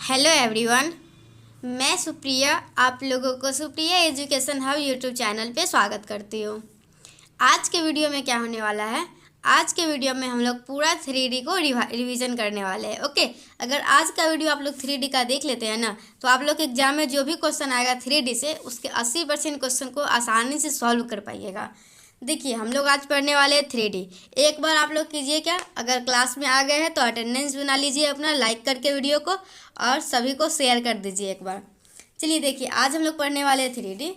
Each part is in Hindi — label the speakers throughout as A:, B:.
A: Hello everyone. मैं सुप्रिया आप लोगों को Supriya education hub YouTube channel पे स्वागत करती हूँ। आज के वीडियो में क्या होने वाला है, आज के वीडियो में हम लोग पूरा 3D को रिवीजन करने वाले हैं। ओके, अगर आज का वीडियो आप लोग 3D का देख लेते हैं ना, तो आप लोग एग्जाम में जो भी क्वेश्चन आएगा 3D से, उसके 80% क्वेश्चन को आसानी से सॉल्व कर पाइएगा। देखिए, हम लोग आज पढ़ने वाले हैं 3D। एक बार आप लोग कीजिए क्या, अगर क्लास में आ गए हैं तो अटेंडेंस बना लीजिए अपना लाइक करके वीडियो को, और सभी को शेयर कर दीजिए एक बार। चलिए देखिए, आज हम लोग पढ़ने वाले हैं 3D।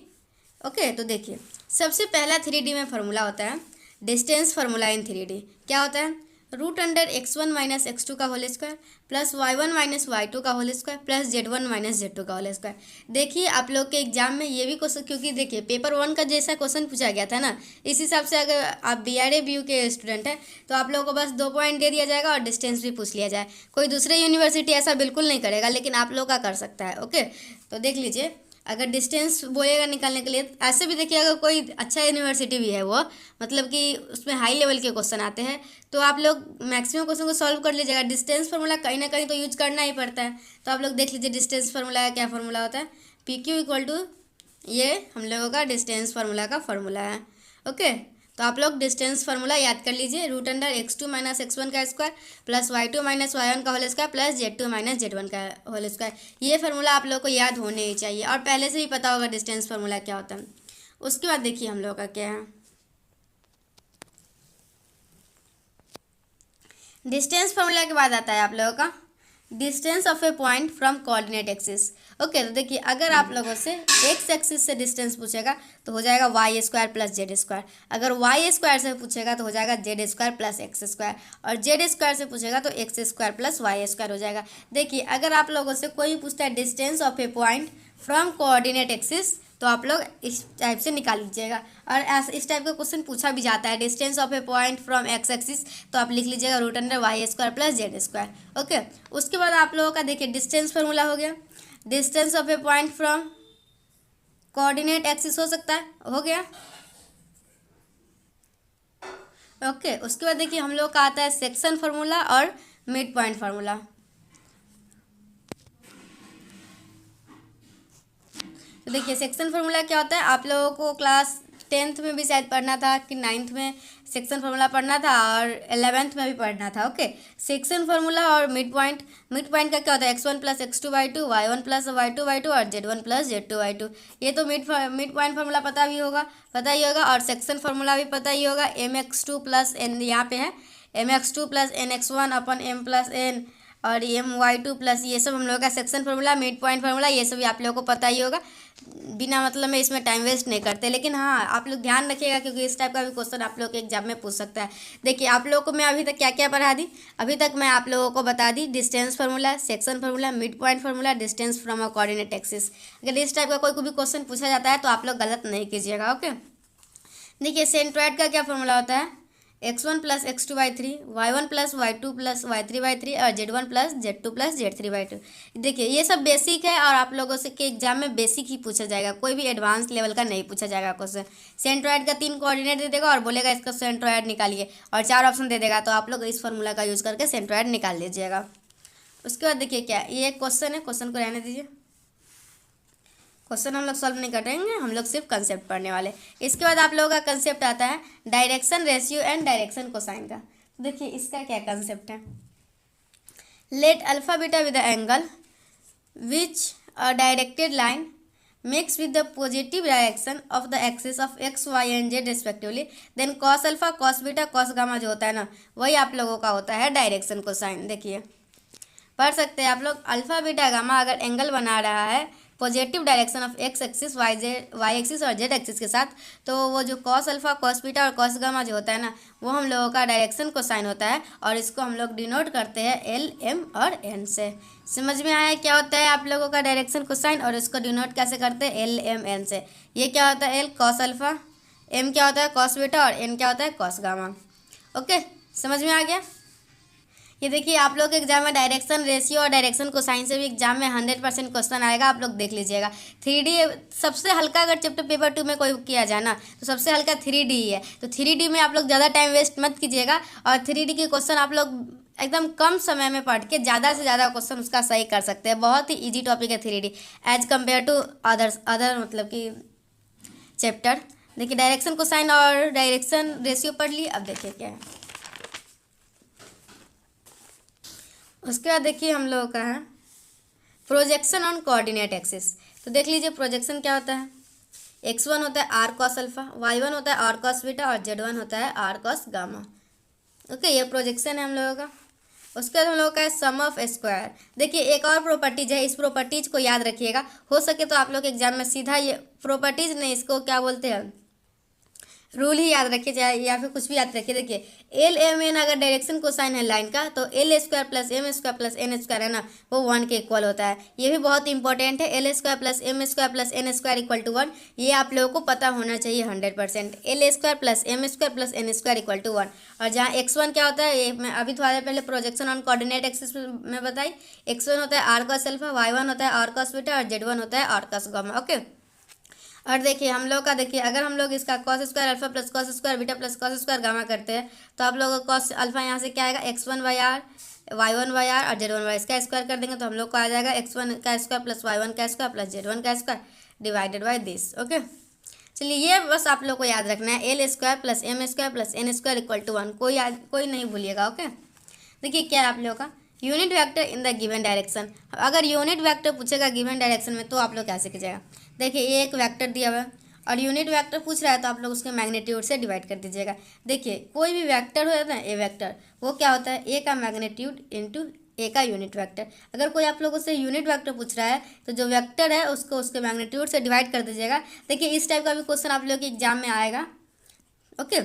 A: ओके, तो देखिए सबसे पहला 3D में फार्मूला होता है डिस्टेंस फार्मूला इन 3D। क्या होता है? √x1 माइनस x2 का whole square plus y1 minus y2 का whole square plus z1 minus z2 का होल स्क्वायर। देखिए आप लोग के एग्जाम में ये भी क्वेश्चन, क्योंकि देखिए पेपर 1 का जैसा क्वेश्चन पूछा गया था ना, इस हिसाब से अगर आप BRA के स्टूडेंट हैं तो आप लोगों को बस 2 पॉइंट दे दिया जाएगा और डिस्टेंस भी पूछ लिया जाए। कोई दूसरे यूनिवर्सिटी ऐसा बिल्कुल नहीं करेगा, लेकिन आप लोग का कर सकता है। ओके, तो देख लीजिए, अगर डिस्टेंस बोलेगा निकालने के लिए, ऐसे भी देखिए अगर कोई अच्छा यूनिवर्सिटी भी है, वो मतलब कि उसमें हाई लेवल के क्वेश्चन आते हैं, तो आप लोग मैक्सिमम क्वेश्चन को सॉल्व कर लीजिएगा। डिस्टेंस फार्मूला कहीं ना कहीं तो यूज करना ही पड़ता है। तो आप लोग देख लीजिए डिस्टेंस फार्मूला का क्या फार्मूला होता है। PQ इक्वल टू, ये हम लोगों का डिस्टेंस फार्मूला का फार्मूला है। ओके, तो आप लोग डिस्टेंस फार्मूला याद कर लीजिए। √x2 माइनस x1 का square plus y2 minus y1 का whole square plus z2 minus z1 का होल स्क्वायर। ये फार्मूला आप लोग को याद होने ही चाहिए, और पहले से भी पता होगा डिस्टेंस फार्मूला क्या होता है। उसके बाद देखिए हम लोग का क्या है, डिस्टेंस फार्मूला के बाद आता है आप लोगों का distance of a point from coordinate axis. Okay, तो देखिए अगर आप लोगों से एक्स एक्सिस से डिस्टेंस पूछेगा तो हो जाएगा Y square plus Z square. अगर वाई स्क्वायर से पूछेगा तो हो जाएगा Z square plus X square, और जेड स्क्वायर से पूछेगा तो X square plus Y square हो जाएगा। देखिए अगर आप लोगों से कोई पूछता है distance of a point from coordinate axis, तो आप लोग इस टाइप से निकाल लीजिएगा। और ऐसा इस टाइप का क्वेश्चन पूछा भी जाता है, distance of a point from x axis, तो आप लिख लीजिएगा √y square plus Z square. Okay, उसके बाद आप लोगों का देखिए डिस्टेंस फार्मूला हो गया, distance of a point from coordinate axis हो सकता है, हो गया। ओके, उसके बाद देखिए हम लोग का आता है सेक्शन फार्मूला और मिड पॉइंट फार्मूला। तो देखिए सेक्शन फार्मूला क्या होता है, आप लोगों को क्लास 10th में भी शायद पढ़ना था कि 9th में सेक्शन फार्मूला पढ़ना था, और 11th में भी पढ़ना था। ओके, सेक्शन फार्मूला और मिड पॉइंट का क्या होता है, x1 plus x2/2, y1 plus y2/2 और z1 प्लस z2/2। ये तो मिड पॉइंट फार्मूला पता ही होगा, और सेक्शन फार्मूला भी पता ही होगा। mx2 प्लस n यहाँ पे है, mx2 प्लस nx1 अपन m प्लस n, और my2 प्लस, ये सब हम लोग का section formula, mid point formula, ये सब भी आप लोगों को पता ही होगा। बिना मतलब में इसमें टाइम वेस्ट नहीं करते, लेकिन हाँ आप लोग ध्यान रखिएगा, क्योंकि इस टाइप का भी क्वेश्चन आप लोग के एग्जाम में पूछ सकता है। देखिए आप लोगों को मैं अभी तक क्या क्या पढ़ा दी, अभी तक मैं आप लोगों को बता दी distance formula, section formula, mid point formula, distance from a coordinate axis. अगर इस टाइप का कोई भी क्वेश्चन पूछा जाता है तो आप लोग गलत नहीं कीजिएगा। ओके, देखिए सेंट्रोइड का क्या फार्मूला होता है, x1 plus x2/3, y1 plus y2 plus y3/3 और z1 plus z2 plus z3/2। देखिए ये सब बेसिक है, और आप लोगों से के एग्जाम में बेसिक ही पूछा जाएगा, कोई भी एडवांस लेवल का नहीं पूछा जाएगा क्वेश्चन। सेंट्रोइड का 3 कोऑर्डिनेट दे देगा और बोलेगा इसका सेंट्रोइड निकालिए, और 4 ऑप्शन दे देगा, तो आप लोग इस फार्मूला का यूज़ करके सेंट्रोइड निकाल लीजिएगा। उसके बाद देखिए क्या, ये एक क्वेश्चन है, क्वेश्चन को रहने दीजिए, क्वेश्चन हम लोग सॉल्व नहीं करेंगे, हम लोग सिर्फ कंसेप्ट पढ़ने वाले। इसके बाद आप लोगों का कंसेप्ट आता है direction ratio and direction cosine का। तो देखिए इसका क्या कंसेप्ट है, let alpha beta with the angle which a directed line makes with the positive direction of the axis of x, y and z respectively, then cos alpha cos beta cos gamma जो होता है ना, वही आप लोगों का होता है डायरेक्शन कोसाइन। देखिए पढ़ सकते हैं आप लोग, अल्फा बीटा गामा अगर एंगल बना रहा है positive direction of X axis, Y axis और जेड एक्सिस के साथ, तो वो जो कॉस अल्फा कॉस बीटा और कॉस गामा जो होता है ना, वो हम लोगों का डायरेक्शन कोसाइन होता है, और इसको हम लोग डिनोट करते हैं एल, एम और एन से। समझ में आया क्या होता है आप लोगों का डायरेक्शन कोसाइन, और इसको डिनोट कैसे करते हैं, एल, एम, एन से। ये क्या होता है, एल कॉस अल्फा, एम क्या होता है कॉस बीटा, और एन क्या होता है कॉस गामा। ओके, समझ में आ गया। ये देखिए आप लोग के एग्जाम में डायरेक्शन रेशियो और डायरेक्शन कोसाइन से भी एग्जाम में 100% क्वेश्चन आएगा, आप लोग देख लीजिएगा। 3D सबसे हल्का, अगर चैप्टर पेपर 2 में कोई किया जाए ना, तो सबसे हल्का 3D ही है। तो 3D में आप लोग ज़्यादा टाइम वेस्ट मत कीजिएगा, और 3D के क्वेश्चन आप लोग एकदम कम समय में पढ़ के ज़्यादा से ज़्यादा क्वेश्चन उसका सही कर सकते हैं। बहुत ही इजी टॉपिक है 3D as compare to other मतलब कि चैप्टर। देखिए डायरेक्शन कोसाइन और डायरेक्शन रेशियो पढ़ लिए। अब देखिए क्या है, उसके बाद देखिए हम लोगों का है प्रोजेक्शन ऑन कोऑर्डिनेट एक्सिस। तो देख लीजिए प्रोजेक्शन क्या होता है, x1 होता है आर कॉस अल्फा, y1 होता है आर कॉस बीटा और z1 होता है आर कॉस गामा। ओके, ये प्रोजेक्शन है हम लोगों का। उसके बाद हम लोगों का है सम ऑफ स्क्वायर। देखिए एक और प्रॉपर्टीज है, इस प्रॉपर्टीज को याद रखिएगा। हो सके तो आप लोग एग्जाम में सीधा ये प्रॉपर्टीज नहीं, इसको क्या बोलते हैं, रूल ही याद रखिए, चाहे या फिर कुछ भी याद रखिए। देखिए एल एम एन अगर डायरेक्शन कोसाइन है लाइन का, तो L square plus M square plus N square है ना, वो 1 के इक्वल होता है। ये भी बहुत इंपॉर्टेंट है, L square plus M square plus N square equal to 1। ये आप लोगों को पता होना चाहिए 100%। L square plus M square plus N square equal to 1। और जहाँ x1 क्या होता है, ये मैं अभी थोड़ा देर पहले प्रोजेक्शन ऑन कोऑर्डिनेट एक्सिस में बताई। x1 होता है आर कॉस अल्फा, y1 होता है आर कॉस बीटा और z1 होता है आर कॉस गामा। ओके, और देखिए हम लोग का, देखिए अगर हम लोग इसका cos square alpha plus cos square beta plus cos square gamma करते हैं, तो आप लोग का कॉस अल्फा यहाँ से क्या आएगा, x1/r, y1/r और z1/r, इसका स्क्वायर कर देंगे तो हम लोग को आ जाएगा x1 का स्क्वायर प्लस y1 का स्क्वायर प्लस z1 का square divided by this. Okay, चलिए ये बस आप लोग को याद रखना है, L square plus M square plus N square equal to 1। कोई नहीं भूलिएगा। ओके, देखिए क्या है आप लोगों का unit vector in the given direction. अगर यूनिट वेक्टर पूछेगा गिवन डायरेक्शन में तो आप लोग कैसे कीजिएगा, देखिए ये एक वेक्टर दिया हुआ है और यूनिट वेक्टर पूछ रहा है, तो आप लोग उसके मैग्नीट्यूड से डिवाइड कर दीजिएगा। देखिए कोई भी वेक्टर होता है ए वेक्टर, वो क्या होता है, ए का मैग्नीट्यूड इंटू ए का यूनिट वेक्टर। अगर कोई आप लोगों से यूनिट वेक्टर पूछ रहा है, तो जो वेक्टर है उसको उसके मैग्नीट्यूड से डिवाइड कर दीजिएगा। देखिए इस टाइप का भी क्वेश्चन आप लोग के एग्जाम में आएगा। ओके,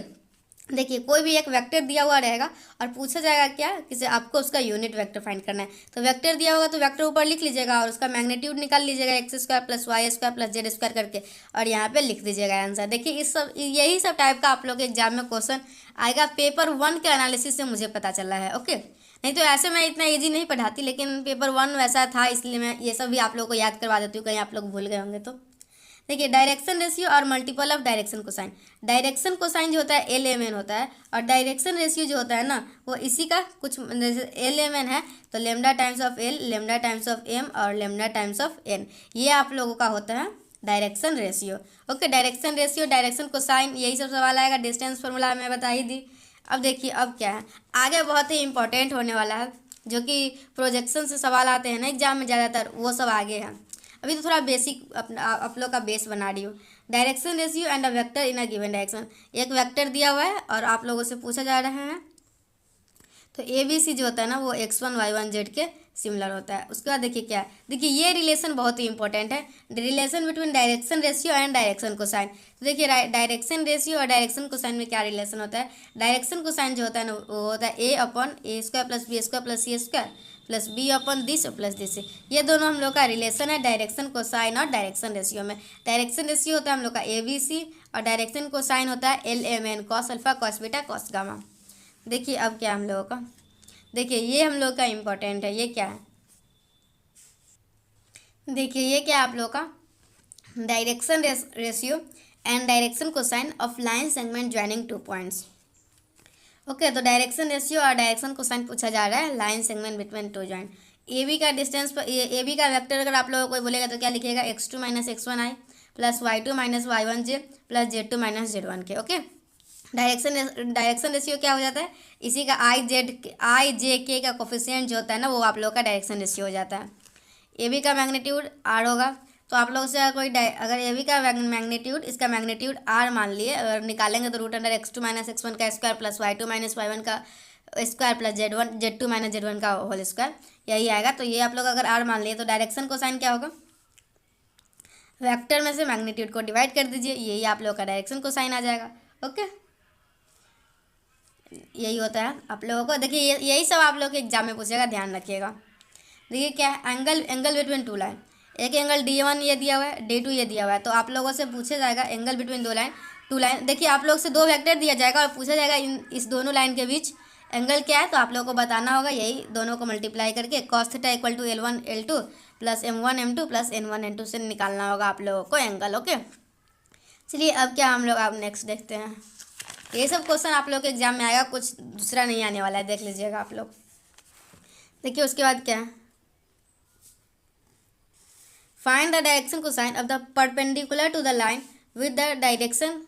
A: देखिए कोई भी एक वेक्टर दिया हुआ रहेगा और पूछा जाएगा क्या, किसे आपको उसका यूनिट वेक्टर फाइंड करना है। तो वेक्टर दिया होगा तो वेक्टर ऊपर लिख लीजिएगा और उसका मैग्नीट्यूड निकाल लीजिएगा, X square plus Y square plus Z square करके, और यहाँ पे लिख दीजिएगा आंसर। देखिए इस सब यही सब टाइप का आप लोग के एग्जाम में क्वेश्चन आएगा। पेपर 1 के एनालिसिस से मुझे पता चला है। ओके, नहीं तो ऐसे मैं इतना ईजी नहीं पढ़ाती, लेकिन पेपर 1 वैसा था, इसलिए मैं ये सब भी आप लोग को याद करवा देती हूँ, कहीं आप लोग भूल गए होंगे तो। देखिए डायरेक्शन रेशियो और multiple of direction cosine. Direction cosine जो होता है एल एम एन होता है, और डायरेक्शन रेशियो जो होता है ना, वो इसी का कुछ, जैसे एल एम एन है तो lambda times of L, lambda times of M और लेमडा टाइम्स ऑफ एन, ये आप लोगों का होता है direction ratio. Okay, direction ratio, direction cosine, यही सब सवाल आएगा। डिस्टेंस फार्मूला मैं बता ही दी। अब देखिए अब क्या है, आगे बहुत ही इंपॉर्टेंट होने वाला है, जो कि प्रोजेक्शन से सवाल आते हैं ना एग्जाम में ज़्यादातर, वो सब आगे हैं। अभी तो थोड़ा बेसिक आप लोग का बेस बना रही हूँ। Direction ratio and a vector in a given direction. एक वेक्टर दिया हुआ है और आप लोगों से पूछा जा रहा है, तो ए बी सी जो होता है ना, वो x1 y1 z के सिमिलर होता है। उसके बाद देखिए क्या है, देखिए ये रिलेशन बहुत ही इंपॉर्टेंट है, relation between direction ratio and direction cosine. तो देखिए डायरेक्शन रेशियो और डायरेक्शन कोसाइन में क्या रिलेशन होता है। डायरेक्शन कोसाइन जो होता है ना, वो होता है a upon A square plus B square plus C square plus B upon this plus this. ये दोनों हम लोग का रिलेशन है डायरेक्शन कोसाइन और डायरेक्शन रेशियो में। डायरेक्शन रेशियो होता है हम लोग का ए बी सी, और डायरेक्शन कोसाइन होता है L M N, cos alpha cos beta cos gamma. देखिए अब क्या हम लोगों का, देखिए ये हम लोग का इम्पोर्टेंट है, ये क्या है, देखिए ये क्या है आप लोग का direction ratio and direction cosine of line segment joining 2 points. Okay, तो डायरेक्शन रेशियो और डायरेक्शन कोसाइन पूछा जा रहा है line segment between 2 joint. A B का डिस्टेंस पर ए बी का वेक्टर अगर आप लोगों को कोई बोलेगा तो क्या लिखिएगा, x2 minus x1i plus y2 minus y1j plus z2 minus z1k। Okay, direction ratio क्या हो जाता है, इसी का आई जे के का कोफिशिएंट जो होता है ना, वो आप लोग का डायरेक्शन रेशियो हो जाता है। ए बी का मैग्नीट्यूड आर होगा, तो आप लोग से अगर ए बी का मैग्नीट्यूड, इसका मैग्नीट्यूड आर मान लिए, अगर निकालेंगे तो root under x2 minus x1 का square plus y2 minus y1 का square plus z2 minus z1 का होल स्क्वायर, यही आएगा। तो ये आप लोग अगर आर मान लिए, तो डायरेक्शन कोसाइन क्या होगा, वेक्टर में से मैग्नीट्यूड को डिवाइड कर दीजिए, यही आप लोग का डायरेक्शन कोसाइन आ जाएगा। ओके, यही होता है आप लोगों को। देखिए यही सब आप लोग के एग्जाम में पूछेगा, ध्यान रखिएगा। देखिए क्या है, एंगल बिटवीन 2 लाइन, एक एंगल D1 ये दिया हुआ है, D2 ये दिया हुआ है, तो आप लोगों से पूछा जाएगा एंगल बिटवीन 2 लाइन। देखिए आप लोग से 2 वेक्टर दिया जाएगा और पूछा जाएगा इस दोनों लाइन के बीच एंगल क्या है, तो आप लोगों को बताना होगा, यही दोनों को मल्टीप्लाई करके cos theta equal to L1 L2 plus M1 M2 plus N1 N2 से निकालना होगा आप लोगों को एंगल। ओके, चलिए अब क्या हम लोग आप नेक्स्ट देखते हैं। ये सब क्वेश्चन आप लोग के एग्जाम में आएगा, कुछ दूसरा नहीं आने वाला है, देख लीजिएगा आप लोग। देखिए उसके बाद क्या है, find the direction cosine of the perpendicular to the line with the direction,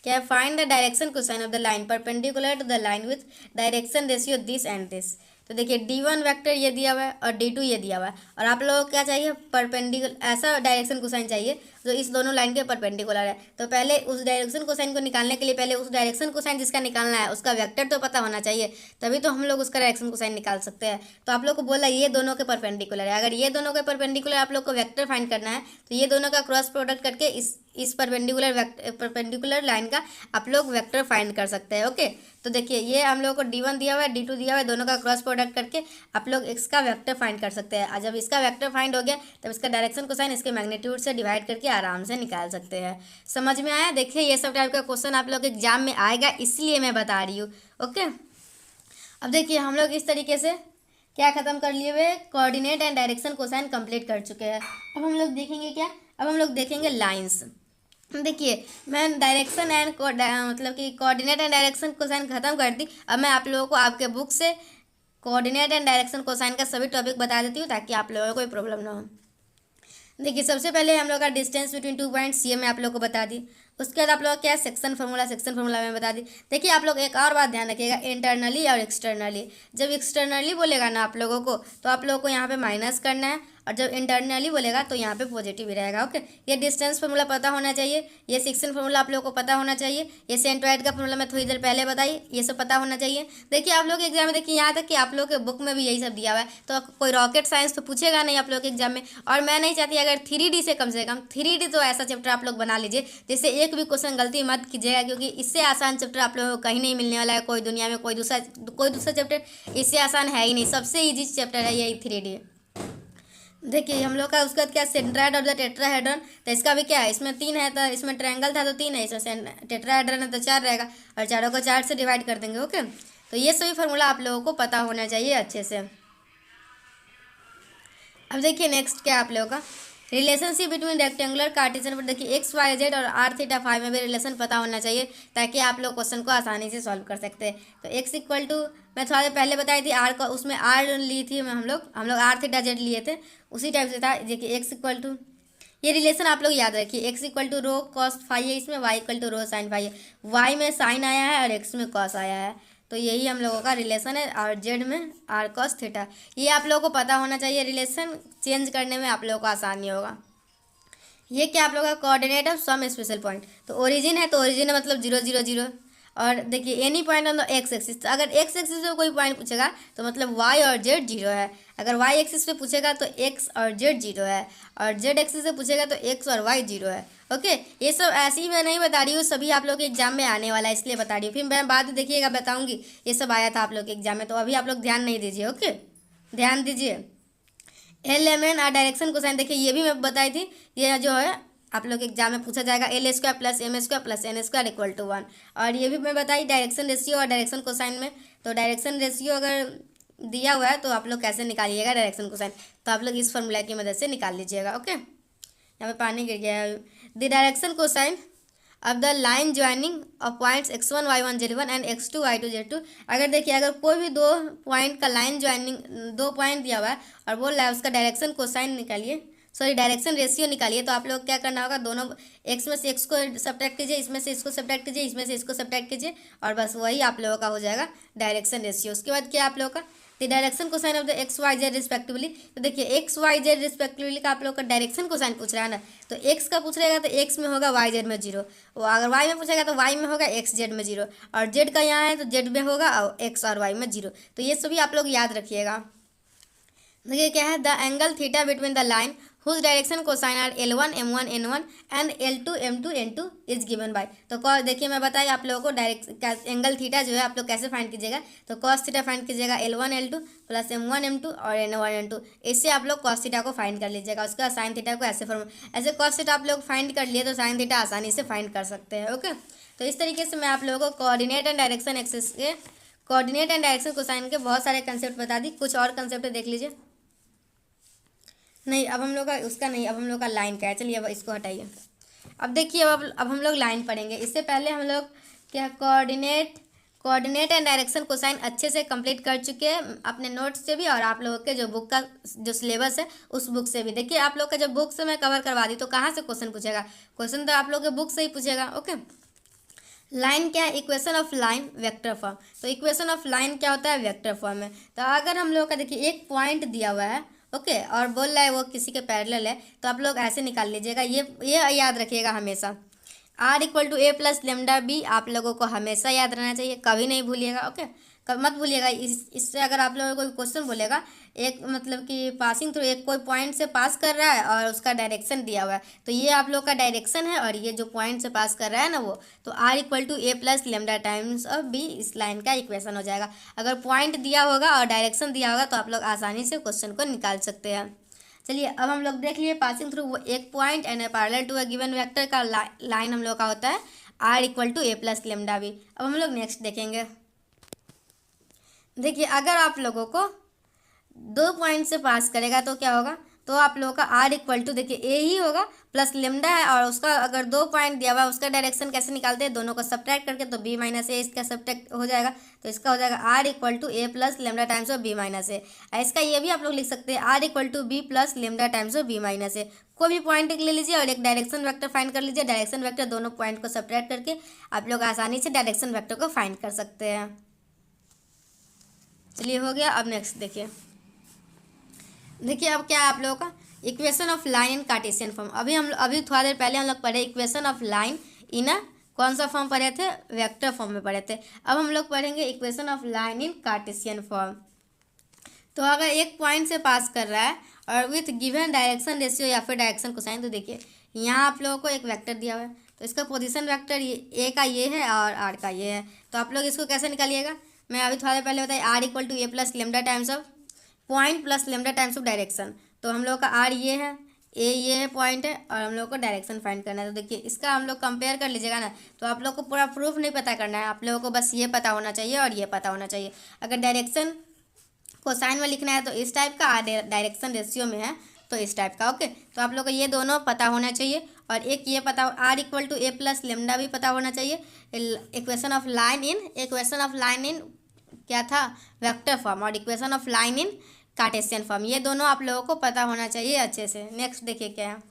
A: क्या है, find the direction cosine of the line perpendicular to the line with direction ratio this and this. तो देखिए D1 वेक्टर ये दिया हुआ है और D2 ये दिया हुआ है, और आप लोगों को क्या चाहिए, परपेंडिकुलर ऐसा डायरेक्शन कोसाइन चाहिए जो इस दोनों लाइन के परपेंडिकुलर है। तो पहले उस डायरेक्शन कोसाइन को निकालने के लिए पहले उस डायरेक्शन कोसाइन जिसका निकालना है उसका वेक्टर तो पता होना चाहिए, तभी तो हम लोग उसका डायरेक्शन कोसाइन निकाल सकते हैं। तो आप लोग को बोला ये दोनों के परपेंडिकुलर है, अगर ये दोनों के परपेंडिकुलर आप लोग को वेक्टर फाइंड करना है तो ये दोनों का क्रॉस प्रोडक्ट करके इस परपेंडिकुलर लाइन का आप लोग वेक्टर फाइंड कर सकते हैं। ओके, तो देखिए ये हम लोग को D1 दिया हुआ है, D2 दिया हुआ है, दोनों का क्रॉस प्रोडक्ट करके आप लोग इसका वेक्टर फाइंड कर सकते हैं। और जब इसका वेक्टर फाइंड हो गया तब इसका डायरेक्शन कोसाइन इसके मैग्नीट्यूड से डिवाइड करके आराम से निकाल सकते हैं। समझ में आया? देखिए ये सब टाइप का क्वेश्चन आप लोग एग्जाम में आएगा, इसलिए मैं बता रही हूँ। ओके, अब देखिए हम लोग इस तरीके से क्या खत्म कर लिए हुए, coordinate and direction cosine complete कर चुके हैं। अब हम लोग देखेंगे क्या, अब हम लोग देखेंगे लाइंस। देखिए मैं डायरेक्शन एंड मतलब कि कोऑर्डिनेट एंड डायरेक्शन कोसाइन खत्म कर दी। अब मैं आप लोगों को आपके बुक से कोऑर्डिनेट एंड डायरेक्शन कोसाइन का सभी टॉपिक बता देती हूँ ताकि आप लोगों को कोई प्रॉब्लम ना हो। देखिए सबसे पहले हम लोग का डिस्टेंस बिटवीन 2 पॉइंट्स ये मैं आप लोग को बता दी। उसके बाद आप लोग क्या सेक्शन फार्मूला मैं बता दी। देखिए आप लोग एक और बात ध्यान रखिएगा, इंटरनली और एक्सटर्नली। जब एक्सटर्नली बोलेगा ना आप लोगों को तो आप लोगों को यहाँ पे माइनस करना है, और जब इंटरनली बोलेगा तो यहाँ पे पॉजिटिव ही रहेगा। ओके, ये डिस्टेंस फार्मूला पता होना चाहिए, ये सेक्शन फार्मूला आप लोगों को पता होना चाहिए, ये सेंट्रोइड का फार्मूला मैं थोड़ी देर पहले बताई, ये सब पता होना चाहिए। देखिए आप लोग एग्जाम में देखिए यहाँ तक कि आप लोग के बुक में भी यही सब दिया हुआ है, तो कोई रॉकेट साइंस तो पूछेगा नहीं आप लोग के एग्जाम में। और मैं नहीं चाहती अगर 3D से कम 3D तो ऐसा चैप्टर आप लोग बना लीजिए जिससे एक भी क्वेश्चन गलती मत कीजिएगा, क्योंकि इससे आसान चैप्टर आप लोगों को कहीं नहीं मिलने वाला है। कोई दुनिया में कोई दूसरा चैप्टर इससे आसान है ही नहीं, सबसे ईजी चैप्टर है यही 3D। देखिए हम लोग का उसका क्या, सेंट्राइड और द टेट्राहेड्रन। तो इसका भी क्या है, इसमें 3 है तो इसमें ट्रायंगल था तो 3 है, इसमें टेट्राहेड्रन है तो 4 रहेगा, और चारों को 4 से डिवाइड कर देंगे। ओके, तो ये सभी फार्मूला आप लोगों को पता होना चाहिए अच्छे से। अब देखिए नेक्स्ट क्या आप लोगों का, रिलेशनशिप बिटवीन रेक्टेंगुलर कार्टेशियन पर। देखिए एक्स वाई जेड और आर थीटा फाइव में भी रिलेशन पता होना चाहिए ताकि आप लोग क्वेश्चन को आसानी से सॉल्व कर सकते हैं। तो एक्स इक्वल टू मैं थोड़ा देर पहले बताई थी आर का, उसमें आर ली थी हम लोग आर थीटा जेड लिए थे, उसी टाइप से था। देखिए एक्स इक्वल टू, ये रिलेशन आप लोग याद रखिए, X equal to rho cos phi है इसमें, Y equal to rho sine phi है। वाई में साइन आया है और एक्स में कॉस आया है, तो यही हम लोगों का रिलेशन है। और जेड में आर कॉस थीटा, ये आप लोगों को पता होना चाहिए। रिलेशन चेंज करने में आप लोगों को आसानी होगा। ये क्या आप लोगों का coordinate of some special point. तो ओरिजिन है तो ओरिजिन मतलब 0 0 0। और देखिए any point on the X axis, तो अगर एक्स एक्सिस पे कोई पॉइंट पूछेगा तो मतलब वाई और जेड 0 है। अगर वाई एक्सिस पे पूछेगा तो एक्स और जेड 0 है, और जेड एक्सिस पे पूछेगा तो एक्स और वाई 0 है। ओके, ये सब ऐसे ही मैं नहीं बता रही हूँ, सभी आप लोग के एग्जाम में आने वाला है इसलिए बता रही हूँ। फिर मैं बाद में देखिएगा बताऊँगी ये सब आया था आप लोग के एग्जाम में, तो अभी आप लोग ध्यान नहीं दीजिए। ओके, ध्यान दीजिए। एल एम एन और डायरेक्शन कोसाइन, देखिए ये भी मैं बताई थी, ये जो है आप लोग एग्जाम में पूछा जाएगा, L square plus M square plus N square equal to 1। और ये भी मैं बताई डायरेक्शन रेशियो और डायरेक्शन कोसाइन में। तो डायरेक्शन रेशियो अगर दिया हुआ है तो आप लोग कैसे निकालिएगा डायरेक्शन कोसाइन, तो आप लोग इस फॉर्मूला की मदद से निकाल लीजिएगा। ओके, यहाँ पे पानी गिर गया है। द डायरेक्शन कोसाइन अब the line joining of points x1 y1 z1 and x2 y2 z2। अगर देखिए अगर कोई भी दो पॉइंट का लाइन ज्वाइनिंग, दो पॉइंट दिया हुआ है और बोल रहा है उसका डायरेक्शन कोसाइन निकालिए, सॉरी डायरेक्शन रेशियो निकालिए, तो आप लोग क्या करना होगा, दोनों एक्स में से एक्स को सब्ट्रैक्ट कीजिए, इसमें से इसको सब्ट्रैक्ट कीजिए, इसमें से इसको सब्ट्रैक्ट कीजिए, और बस वही आप लोगों का हो जाएगा डायरेक्शन रेशियो। उसके बाद क्या आप लोगों का the direction cosine of the X Y Z respectively. तो देखिए एक्स वाई जेड रिस्पेक्टिवली का आप लोग का डायरेक्शन कोसाइन पूछ रहा है ना, तो एक्स का पूछ रहेगा तो एक्स में होगा वाई जेड में 0, और अगर वाई में पूछेगा तो वाई में होगा एक्स जेड में 0, और जेड का यहाँ है तो जेड में होगा और एक्स और वाई में 0। तो ये सभी आप लोग याद रखिएगा। देखिए क्या है, the angle theta between the line whose direction cosine are L1 M1 N1 and L2 M2 N2 is given by. तो देखिए मैं बताई आप लोगों को डायरेक्ट एंगल थीटा जो है आप लोग कैसे फाइंड कीजिएगा, तो कॉस थीटा फाइंड कीजिएगा L1 L2 plus M1 M2 और N1 N2, इससे आप लोग कॉस थीटा को फाइंड कर लीजिएगा। उसका साइन थीटा को ऐसे कॉस थीटा आप लोग फाइंड कर लिए तो साइन थीटा आसानी से फाइंड कर सकते हैं। ओके, तो इस तरीके से मैं आप लोगों को कोऑर्डिनेट एंड डायरेक्शन एक्सिस के, कोऑर्डिनेट एंड डायरेक्शन कोसाइन के बहुत सारे कंसेप्ट बता दी। कुछ और कंसेप्ट देख लीजिए। नहीं, अब हम लोग का उसका नहीं, अब हम लोग का लाइन का है। चलिए अब इसको हटाइए। अब देखिए अब हम लोग लाइन पढ़ेंगे। इससे पहले हम लोग क्या coordinate coordinate and direction cosine अच्छे से कंप्लीट कर चुके हैं अपने नोट्स से भी, और आप लोगों के जो बुक का जो सिलेबस है उस बुक से भी। देखिए आप लोग का जब बुक से मैं कवर करवा दी तो कहाँ से क्वेश्चन पूछेगा, क्वेश्चन तो आप लोग के बुक से ही पूछेगा। ओके, लाइन क्या है, equation of line vector form. तो इक्वेशन ऑफ लाइन क्या होता है, वेक्टर फॉर्म में। तो अगर हम लोग का देखिए एक पॉइंट दिया हुआ है, ओके, और बोल रहा है वो किसी के पैरेलल है, तो आप लोग ऐसे निकाल लीजिएगा, ये याद रखिएगा हमेशा, R equal to A plus lambda B आप लोगों को हमेशा याद रहना चाहिए, कभी नहीं भूलिएगा। ओके, मत भूलिएगा। इससे अगर आप लोगों को कोई क्वेश्चन बोलेगा, एक मतलब कि पासिंग थ्रू, एक कोई पॉइंट से पास कर रहा है और उसका डायरेक्शन दिया हुआ है, तो ये आप लोग का डायरेक्शन है, और ये जो पॉइंट से पास कर रहा है ना वो, तो R equal to A plus lambda times of B इस लाइन का इक्वेशन हो जाएगा। अगर पॉइंट दिया होगा और डायरेक्शन दिया होगा तो आप लोग आसानी से क्वेश्चन को निकाल सकते हैं। चलिए अब हम लोग देख लिए पासिंग थ्रू एक point and parallel to a given vector का लाइन हम लोग का होता है R equal to A plus lambda B. अब हम लोग नेक्स्ट देखेंगे। देखिए अगर आप लोगों को 2 पॉइंट से पास करेगा तो क्या होगा, तो आप लोगों का आर इक्वल टू देखिए ए ही होगा प्लस लेमडा है, और उसका अगर 2 पॉइंट दिया हुआ है उसका डायरेक्शन कैसे निकालते हैं, दोनों को सब्ट्रैक्ट करके, तो बी माइनस ए इसका सब्ट्रैक्ट हो जाएगा, तो इसका हो जाएगा R equal to A plus lambda times of B minus A. इसका ये भी आप लोग लिख सकते हैं R equal to B plus lambda times of B minus A. कोई भी पॉइंट ले लीजिए और एक डायरेक्शन वेक्टर फाइंड कर लीजिए, डायरेक्शन वेक्टर दोनों पॉइंट को सब्ट्रैक्ट करके आप लोग आसानी से डायरेक्शन वेक्टर को फाइंड कर सकते हैं। चलिए हो गया। अब नेक्स्ट देखिए अब क्या है आप लोगों का equation of line in cartesian form. अभी थोड़ा देर पहले हम लोग पढ़े इक्वेशन ऑफ लाइन इन कौन सा फॉर्म पढ़े थे, वेक्टर फॉर्म में पढ़े थे। अब हम लोग पढ़ेंगे equation of line in cartesian form. तो अगर एक पॉइंट से पास कर रहा है और विथ गिवन डायरेक्शन रेशियो या फिर डायरेक्शन कोसाइन, तो देखिए यहाँ आप लोगों को एक वेक्टर दिया हुआ है, तो इसका पोजीशन वेक्टर ए का ये है और आर का ये है, तो आप लोग इसको कैसे निकालिएगा, मैं अभी थोड़ा देर पहले बताया R equal to A plus lambda times of point plus lambda times of direction. तो हम लोग का आर ये है, ए ये है पॉइंट है, और हम लोग को डायरेक्शन फाइंड करना है। तो देखिए इसका हम लोग कंपेयर कर लीजिएगा ना, तो आप लोग को पूरा प्रूफ नहीं पता करना है, आप लोगों को बस ये पता होना चाहिए और ये पता होना चाहिए। अगर डायरेक्शन कोसाइन में लिखना है तो इस टाइप का, डायरेक्शन रेशियो में है तो इस टाइप का। ओके, तो आप लोग को ये दोनों पता होना चाहिए, और एक ये पता R equal to A plus lambda भी पता होना चाहिए। इक्वेशन ऑफ लाइन इन क्या था, वेक्टर फॉर्म, और equation of line in cartesian form, ये दोनों आप लोगों को पता होना चाहिए अच्छे से। नेक्स्ट देखिए क्या है,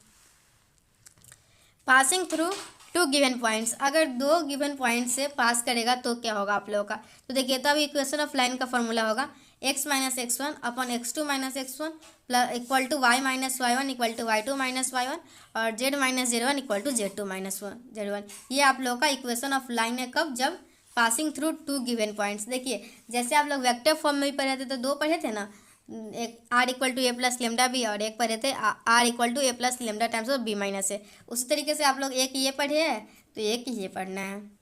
A: पासिंग थ्रू 2 गिवन पॉइंट्स। अगर 2 गिवन पॉइंट से पास करेगा तो क्या होगा आप लोगों का, तो देखिए तब इक्वेशन ऑफ लाइन का फॉर्मूला होगा x minus X one upon x2 minus X one plus equal to y minus Y one equal to y2 minus Y one और z minus z1 equal to z2 minus z1। ये आप लोगों का इक्वेशन ऑफ लाइन है, कब, जब पासिंग थ्रू 2 गिवन पॉइंट्स। देखिए जैसे आप लोग वेक्टर फॉर्म में भी पढ़े थे, तो 2 पढ़े थे ना, एक R equal to A plus lambda B और एक पढ़े थे R equal to A plus lambda times of B minus A. उसी तरीके से आप लोग एक ये पढ़े हैं तो एक ये पढ़ना है।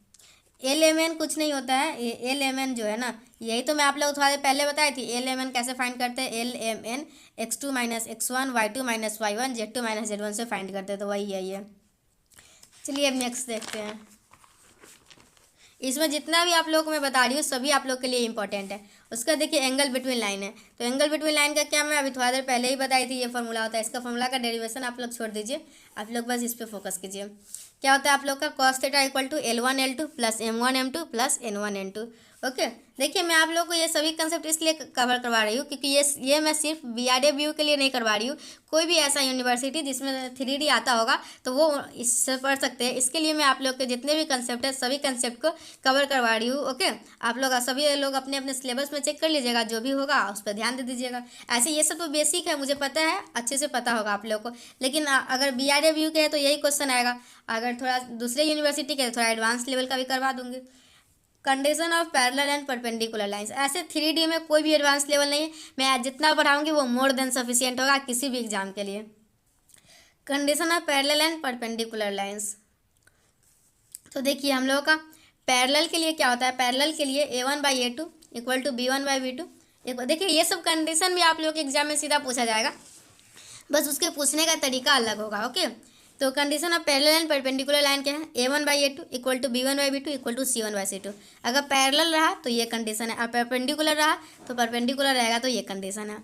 A: एल एम एन कुछ नहीं होता है, एल एम एन जो है ना, यही तो मैं आप लोग थोड़ा देर पहले बताई थी। एल एम एन कैसे फाइंड करते हैं, L M N x2 minus X one y2 minus y1 z2 minus z1 से फाइंड करते हैं, तो वही है ये। चलिए अब नेक्स्ट देखते हैं। इसमें जितना भी आप लोग को मैं बता रही हूँ सभी आप लोग के लिए इंपॉर्टेंट है। उसका देखिए एंगल बिटवीन लाइन है, तो एंगल बिटवीन लाइन का क्या मैं अभी थोड़ा देर पहले ही बताई थी, ये फॉर्मूला होता है। इसका फॉर्मूला का डेरिवेशन आप लोग छोड़ दीजिए, आप लोग बस इस पर फोकस कीजिए। क्या होता है आप लोग का cos theta equal to L1 L2 plus M1 M2 plus N1 N2। Okay, देखिए मैं आप लोगों को ये सभी कंसेप्ट इसलिए कवर करवा रही हूँ क्योंकि ये मैं सिर्फ BRDBU के लिए नहीं करवा रही हूँ। कोई भी ऐसा यूनिवर्सिटी जिसमें 3D आता होगा तो वो इससे पढ़ सकते हैं। इसके लिए मैं आप लोग के जितने भी कंसेप्ट है सभी कंसेप्ट को कवर करवा रही हूँ। ओके, आप लोग सभी लोग अपने अपने सिलेबस में चेक कर लीजिएगा, जो भी होगा उस पर ध्यान दे दीजिएगा। ऐसे ये सब तो बेसिक है, मुझे पता है, अच्छे से पता होगा आप लोग को, लेकिन अगर BRDBU के है तो यही क्वेश्चन आएगा। अगर थोड़ा दूसरे यूनिवर्सिटी के थोड़ा एडवांस लेवल का भी करवा दूंगी। Condition of parallel and perpendicular lines, ऐसे 3D में कोई भी एडवांस लेवल नहीं है, मैं जितना पढ़ाऊंगी वो मोर देन सफिशिएंट होगा किसी भी एग्जाम के लिए। Condition of parallel and perpendicular lines, तो देखिए हम लोगों का पैरेलल के लिए क्या होता है, पैरेलल के लिए A1/A2 इक्वल टू B1/B2। देखिए ये सब कंडीशन भी आप लोग के एग्जाम में सीधा पूछा जाएगा, बस उसके पूछने का तरीका अलग होगा। ओके, तो condition of parallel and perpendicular line क्या है, A1/A2 equal to B1/B2 equal to C1/C2। अगर पैरेलल रहा तो ये कंडीशन है, और परपेंडिकुलर रहा तो परपेंडिकुलर रहेगा तो ये कंडीशन है।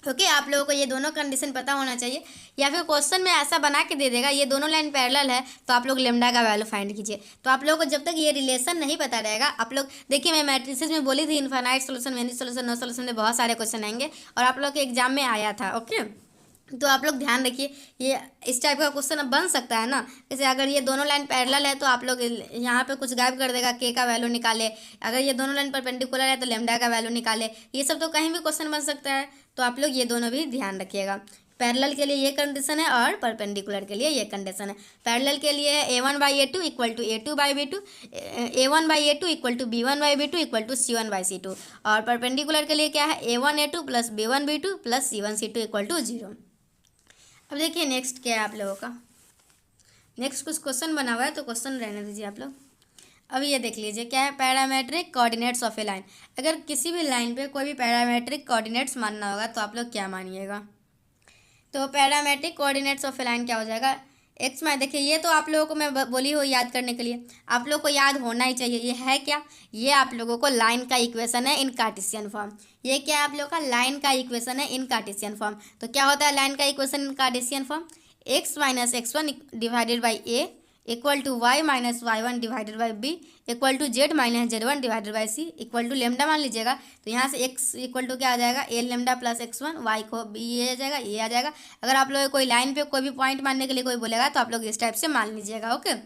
A: ओके आप लोगों को ये दोनों कंडीशन पता होना चाहिए, या फिर क्वेश्चन में ऐसा बना के दे देगा ये दोनों लाइन पैरेलल है तो आप लोग लेमडा का वैल्यू फाइंड कीजिए। तो आप लोगों को जब तक ये रिलेशन नहीं पता रहेगा, आप लोग देखिए मैं मैट्रिसेस में बोली थी infinite solution, many solution, no solution में बहुत सारे क्वेश्चन आएंगे और आप लोग के एग्जाम में आया था। ओके तो आप लोग ध्यान रखिए, ये इस टाइप का क्वेश्चन अब बन सकता है ना। जैसे अगर ये दोनों लाइन पैरेलल है तो आप लोग यहाँ पे कुछ गायब कर देगा, के का वैल्यू निकाले। अगर ये दोनों लाइन परपेंडिकुलर है तो लेमडा का वैल्यू निकाले। ये सब तो कहीं भी क्वेश्चन बन सकता है, तो आप लोग ये दोनों भी ध्यान रखिएगा। पैरेलल के लिए ये कंडीशन है और परपेंडिकुलर के लिए ये कंडीशन है। पैरेलल के लिए है A1/A2 equal to A2/B2, A1/A2 equal to B1/B2 equal to C1/C2, और परपेंडिकुलर के लिए क्या है A1A2 plus B1B2 plus C1C2 equal to 0। अब देखिए नेक्स्ट क्या है आप लोगों का, नेक्स्ट कुछ क्वेश्चन बना हुआ है तो क्वेश्चन रहने दीजिए आप लोग। अब ये देख लीजिए क्या है, parametric coordinates of a line. अगर किसी भी लाइन पे कोई भी पैरामेट्रिक कोऑर्डिनेट्स मानना होगा तो आप लोग क्या मानिएगा। तो parametric coordinates of a line क्या हो जाएगा, एक्स में। देखिए ये तो आप लोगों को मैं बोली हो याद करने के लिए, आप लोग को याद होना ही चाहिए। ये है क्या, ये आप लोगों को लाइन का इक्वेशन है इन कार्टेशियन फॉर्म। ये क्या है आप लोगों का लाइन का इक्वेशन है इन कार्टेशियन फॉर्म। तो क्या होता है लाइन का equation in cartesian form, x minus x1 divided by A equal to y minus y1 divided by B equal to z minus z1 divided by C equal to lambda मान लीजिएगा। तो यहाँ से x इक्वल टू क्या आ जाएगा, a lambda plus x1, y को b ये आ जाएगा, ये आ जाएगा। अगर आप लोग कोई लाइन पे कोई भी पॉइंट मानने के लिए कोई बोलेगा तो आप लोग इस टाइप से मान लीजिएगा। ओके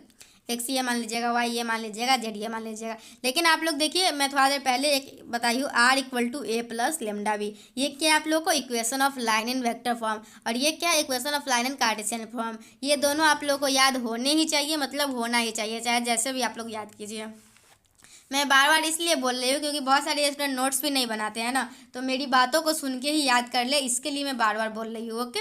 A: x ये मान लीजिएगा, y ये मान लीजिएगा, z ये मान लीजिएगा। लेकिन आप लोग देखिए मैं थोड़ा देर पहले एक बताई हूँ r equal to a plus lambda B, ये क्या आप लोग को equation of line in vector form, और ये क्या equation of line in cartesian form. ये दोनों आप लोग को याद होने ही चाहिए, मतलब होना ही चाहिए, चाहे जैसे भी आप लोग याद कीजिए। मैं बार बार इसलिए बोल रही हूँ क्योंकि बहुत सारे स्टूडेंट नोट्स भी नहीं बनाते हैं ना, तो मेरी बातों को सुन के ही याद कर ले, इसके लिए मैं बार बार बोल रही हूँ। ओके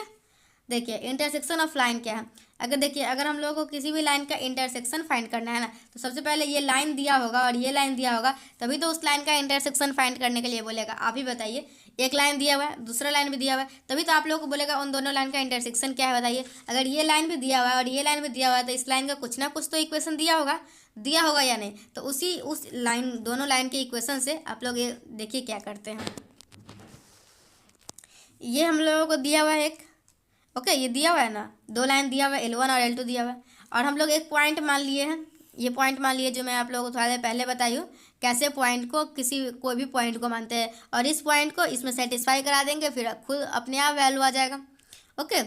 A: देखिए इंटरसेक्शन ऑफ लाइन क्या है। अगर देखिए अगर हम लोगों को किसी भी लाइन का इंटरसेक्शन फाइंड करना है ना, तो सबसे पहले ये लाइन दिया होगा और ये लाइन दिया होगा, तभी तो उस लाइन का इंटरसेक्शन फाइंड करने के लिए बोलेगा। आप ही बताइए, एक लाइन दिया हुआ है, दूसरा लाइन भी दिया हुआ है, तभी तो आप लोगों को बोलेगा उन दोनों लाइन का इंटरसेक्शन क्या है बताइए। अगर ये लाइन भी दिया हुआ है और ये लाइन भी दिया हुआ है तो इस लाइन का कुछ ना कुछ तो इक्वेशन दिया होगा या नहीं। तो उस लाइन दोनों लाइन के इक्वेशन से आप लोग ये देखिए क्या करते हैं। ये हम लोगों को दिया हुआ है एक, ओके ये दिया हुआ है ना, दो लाइन दिया हुआ है, L1 और L2 दिया हुआ है, और हम लोग एक पॉइंट मान लिए हैं। ये पॉइंट मान लिए जो मैं आप लोगों को थोड़ा देर पहले बताई हूँ, कैसे पॉइंट को कोई भी पॉइंट को मानते हैं, और इस पॉइंट को इसमें सेटिस्फाई करा देंगे, फिर खुद अपने आप वैल्यू आ जाएगा। ओके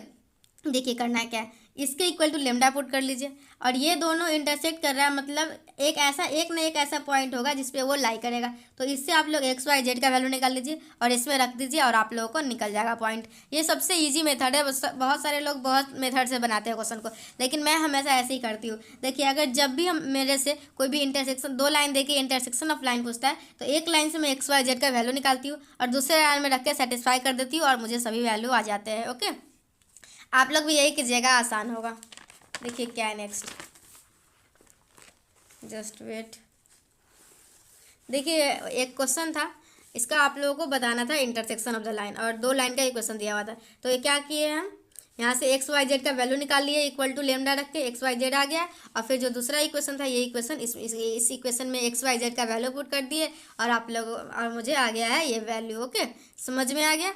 A: देखिए करना है क्या है, इसके इक्वल टू लेमडा पुट कर लीजिए, और ये दोनों इंटरसेक्ट कर रहा है, मतलब एक ना एक ऐसा पॉइंट होगा जिसपे वो लाई करेगा। तो इससे आप लोग एक्स वाई जेड का वैल्यू निकाल लीजिए और इसमें रख दीजिए और आप लोगों को निकल जाएगा पॉइंट। ये सबसे इजी मेथड है, बहुत सारे लोग बहुत मेथड से बनाते हैं क्वेश्चन को, लेकिन मैं हमेशा ऐसे ही करती हूँ। देखिए अगर जब भी हम मेरे से कोई भी इंटरसेक्शन, दो लाइन देखिए इंटरसेक्शन ऑफ लाइन पूछता है, तो एक लाइन से मैं एक्स वाई जेड का वैल्यू निकालती हूँ और दूसरे लाइन में रख के सेटिस्फाई कर देती हूँ और मुझे सभी वैल्यू आ जाते हैं। ओके आप लोग भी यही कीजिएगा, आसान होगा। देखिए क्या है नेक्स्ट, जस्ट वेट। देखिए एक क्वेश्चन था, इसका आप लोगों को बताना था इंटरसेक्शन ऑफ द लाइन, और दो लाइन का इक्वेशन दिया हुआ था। तो ये क्या किए हम, यहाँ से एक्स वाई जेड का वैल्यू निकाल लिए इक्वल टू लेमडा रख के, एक्स वाई जेड आ गया, और फिर जो दूसरा इक्वेशन था ये इक्वेशन, इस इक्वेशन में एक्स वाई जेड का वैल्यू पुट कर दिए और आप लोग, और मुझे आ गया है ये वैल्यू। ओके समझ में आ गया,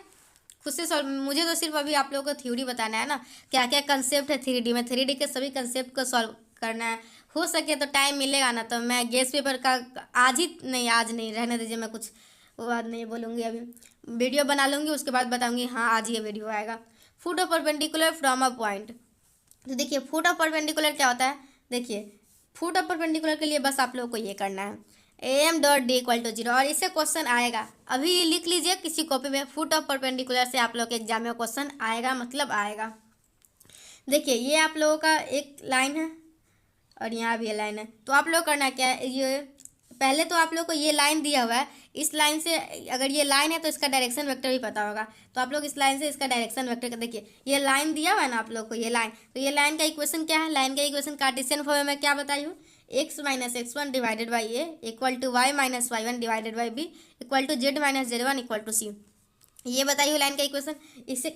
A: खुद से सॉल्व। मुझे तो सिर्फ अभी आप लोगों को थ्योरी बताना है ना, क्या क्या कंसेप्ट है 3D में, 3D के सभी कंसेप्ट को सॉल्व करना है। हो सके तो टाइम मिलेगा ना तो मैं गेस पेपर का आज नहीं रहने दीजिए, मैं कुछ वो बात नहीं बोलूँगी, अभी वीडियो बना लूँगी उसके बाद बताऊँगी, हाँ आज ये वीडियो आएगा। Foot of perpendicular from a point. तो देखिए फुट ऑफ परपेंडिकुलर क्या होता है, देखिए फुट ऑफ परपेंडिकुलर के लिए बस आप लोगों को ये करना है AM dot D equal to 0, और इससे क्वेश्चन आएगा, अभी लिख लीजिए किसी कॉपी में, फुट ऑफ परपेंडिकुलर से आप लोग के एग्जाम में क्वेश्चन आएगा, मतलब आएगा। देखिए ये आप लोगों का एक लाइन है और यहाँ भी ये लाइन है, तो आप लोग करना क्या है, ये पहले तो आप लोग को ये लाइन दिया हुआ है, इस लाइन से अगर ये लाइन है तो इसका डायरेक्शन वेक्टर भी पता होगा, तो आप लोग इस लाइन से इसका डायरेक्शन वेक्टर का, देखिए ये लाइन दिया हुआ है ना आप लोग को, ये लाइन, तो ये लाइन का इक्वेशन क्या है, लाइन का इक्वेशन कार्टेशियन फॉर्म में क्या बताई हूँ, X minus x1 divided by A equal to Y minus y1 divided by B equal to Z minus z1 equal to C, ये बताई हूँ लाइन का इक्वेशन।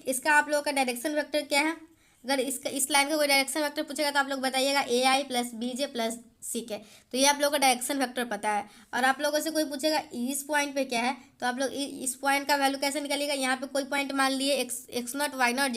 A: इसका आप लोगों का डायरेक्शन वेक्टर क्या है, अगर इस लाइन का कोई डायरेक्शन वेक्टर पूछेगा तो आप लोग बताइएगा AI प्लस BJ प्लस ठीक है, तो ये आप लोगों का डायरेक्शन वेक्टर पता है। और आप लोगों से कोई पूछेगा इस पॉइंट पे क्या है, तो आप लोग इस पॉइंट का वैल्यू कैसे निकालिएगा। यहाँ पे कोई पॉइंट मान लिए X naught, Y naught,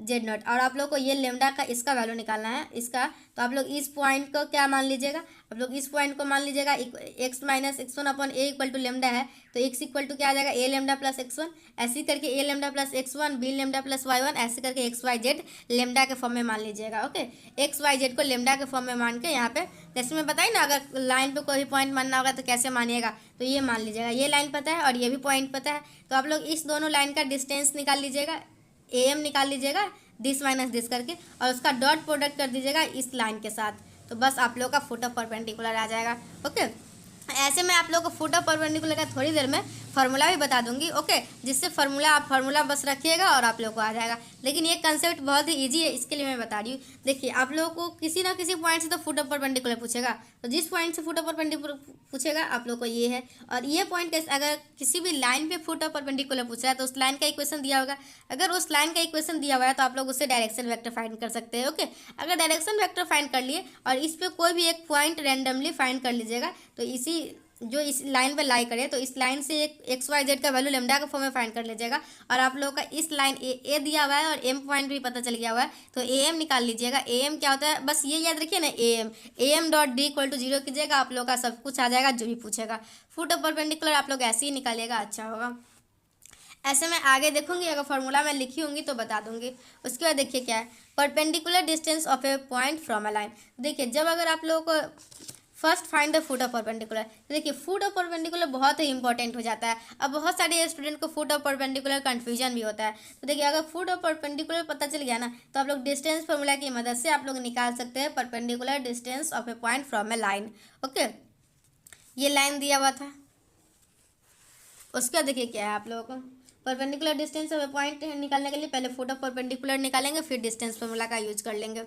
A: Z naught, और आप लोग को ये लेमडा का इसका वैल्यू निकालना है इसका। तो आप लोग इस पॉइंट को क्या मान लीजिएगा, आप लोग इस पॉइंट को मान लीजिएगा X minus X one upon A equal to lambda है, तो एक्स इक्वल टू क्या आ जाएगा, A lambda plus X one, ऐसे करके A lambda plus X one, B lambda plus Y one, ऐसे करके एक्स वाई जेड लेमडा के फॉर्म में मान लीजिएगा। ओके, एक्स वाई जेड को लेमडा के फॉर्म में मान के यहाँ पे जैसे मैं बताई ना, अगर लाइन पे कोई पॉइंट मानना होगा तो कैसे मानिएगा, तो ये मान लीजिएगा ये लाइन पता है और ये भी पॉइंट पता है, तो आप लोग इस दोनों लाइन का डिस्टेंस निकाल लीजिएगा, ए एम निकाल लीजिएगा दिस माइनस दिस करके, और उसका डॉट प्रोडक्ट कर दीजिएगा इस लाइन के साथ, तो बस आप लोग का फुट ऑफ परपेंडिकुलर आ जाएगा। ओके, ऐसे में आप लोग को फुट ऑफ परपेंडिकुलर का थोड़ी देर में फार्मूला भी बता दूंगी। ओके, जिससे फार्मूला बस रखिएगा और आप लोग को आ जाएगा। लेकिन ये कंसेप्ट बहुत ही इजी है, इसके लिए मैं बता रही हूँ। देखिए, आप लोगों को किसी ना किसी पॉइंट से तो फुट ऑफ परपेंडिकुलर पूछेगा, तो जिस पॉइंट से फुट ऑफ परपेंडिकुलर पूछेगा आप लोग को ये है, और ये पॉइंट अगर किसी भी लाइन पे फुट ऑफ परपेंडिकुलर पूछा है तो उस लाइन का इक्वेशन दिया होगा। अगर उस लाइन का इक्वेशन दिया हुआ है तो आप लोग उससे डायरेक्शन वेक्टर फाइंड कर सकते हैं। ओके, अगर डायरेक्शन वेक्टर फाइंड कर लिए और इस पर कोई भी एक पॉइंट रैंडमली फाइंड कर लीजिएगा, तो इसी जो इस लाइन पे लाई करे, तो इस लाइन से एक एक्स वाई जेड का वैल्यू लेमडा के फॉर्म में फाइंड कर लीजिएगा, और आप लोगों का इस लाइन ए दिया हुआ है और एम पॉइंट भी पता चल गया हुआ है, तो ए एम निकाल लीजिएगा। ए एम क्या होता है, बस ये याद रखिए ना, A M dot D equal to 0 कीजिएगा, आप लोग का सब कुछ आ जाएगा जो भी पूछेगा। फुट ऑफ परपेंडिकुलर आप लोग ऐसे ही निकालिएगा, अच्छा होगा। ऐसे मैं आगे देखूंगी, अगर फार्मूला मैं लिखी होंगी तो बता दूंगी। उसके बाद देखिए क्या है, perpendicular distance of a point from a line. देखिए, जब अगर आप लोगों को first find the foot of perpendicular, तो देखिए फुट ऑफ परपेंडिकुलर बहुत ही इंपॉर्टेंट हो जाता है। अब बहुत सारे स्टूडेंट को फुट ऑफ परपेंडिकुलर कंफ्यूजन भी होता है, तो देखिए अगर फुट ऑफ परपेंडिकुलर पता चल गया ना, तो आप लोग डिस्टेंस फार्मूला की मदद से आप लोग निकाल सकते हैं perpendicular distance of a point from A line. Okay, ये लाइन दिया हुआ था, उसका देखिए क्या है, आप लोगों को perpendicular distance of a point निकालने के लिए पहले फुट ऑफ परपेंडिकुलर निकालेंगे, फिर डिस्टेंस फार्मूला का यूज कर लेंगे।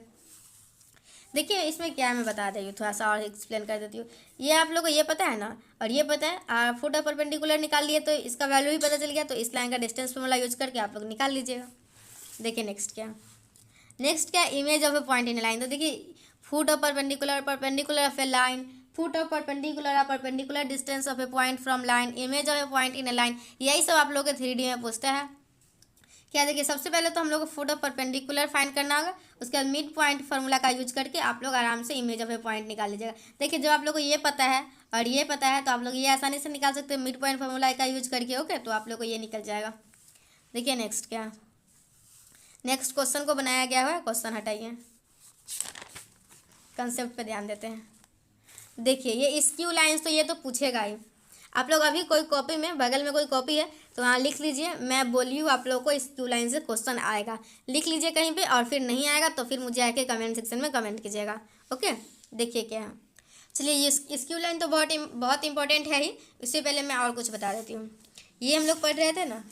A: देखिए इसमें क्या है मैं बता रही हूँ, थोड़ा सा और एक्सप्लेन कर देती हूँ। ये आप लोग को ये पता है ना, और ये पता है, फुट ऑफ परपेंडिकुलर निकाल लिए तो इसका वैल्यू भी पता चल गया, तो इस लाइन का डिस्टेंस फार्मूला यूज करके आप लोग निकाल लीजिएगा। देखिए नेक्स्ट क्या, image of a point in A line. तो देखिए foot of perpendicular of a line, foot of perpendicular distance of a point from line, image of a point in A line, यही सब आप लोग के 3D में पूछता है। क्या देखिए, सबसे पहले तो हम लोग को फुट ऑफ परपेंडिकुलर फाइंड करना होगा, उसके बाद मिड पॉइंट फार्मूला का यूज करके आप लोग आराम से इमेज ऑफ ए पॉइंट निकाल लीजिएगा। देखिए जब आप लोग को ये पता है और ये पता है, तो आप लोग ये आसानी से निकाल सकते हैं मिड पॉइंट फार्मूला का यूज करके। ओके, तो आप लोग को ये निकल जाएगा। देखिए नेक्स्ट क्वेश्चन को बनाया गया है, क्वेश्चन हटाइए, कंसेप्ट पे ध्यान देते हैं। देखिए ये स्क्यू लाइन्स तो ये तो पूछेगा ही। आप लोग अभी कोई कॉपी में, बगल में कोई कॉपी है तो वहाँ लिख लीजिए, मैं बोली हूँ आप लोगों को स्क्यू लाइन से क्वेश्चन आएगा, लिख लीजिए कहीं पे, और फिर नहीं आएगा तो फिर मुझे आके कमेंट सेक्शन में कमेंट कीजिएगा। ओके, देखिए क्या है, चलिए ये स्क्यू लाइन तो बहुत इंपॉर्टेंट है ही। इससे पहले मैं और कुछ बता देती हूँ। ये हम लोग पढ़ रहे थे ना,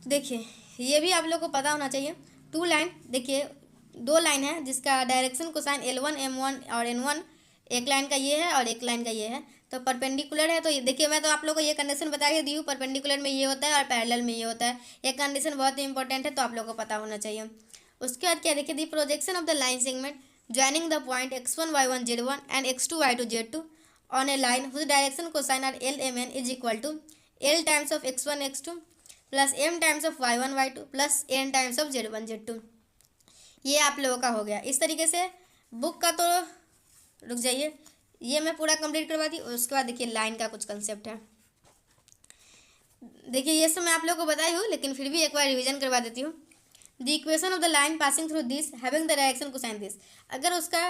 A: देखिए ये भी आप लोग को पता होना चाहिए। टू लाइन, देखिए दो लाइन है जिसका डायरेक्शन कोसाइन L1 M1 और N1, एक लाइन का ये है और एक लाइन का ये है, तो परपेंडिकुलर है। तो ये देखिए, मैं तो आप लोगों को ये कंडीशन बता के दी हूँ, परपेंडिकुलर में ये होता है और पैरेलल में ये होता है। ये कंडीशन बहुत ही इंपॉर्टेंट है, तो आप लोगों को पता होना चाहिए। उसके बाद क्या, देखिए the projection of the line segment joining the point x1 y1 z1 and x2 y2 z2 on a line whose direction cosine are LMN is equal to L times of x1 x2 plus M times of y1 y2 plus N times of z1 z2। ये आप लोगों का हो गया। इस तरीके से बुक का तो रुक जाइए, ये मैं पूरा कंप्लीट करवा दी। उसके बाद देखिए लाइन का कुछ कंसेप्ट है। देखिए ये सब मैं आप लोगों को बताई हूँ, लेकिन फिर भी एक बार रिवीजन करवा देती हूँ। The equation of the line passing through this having the direction cosine this, अगर उसका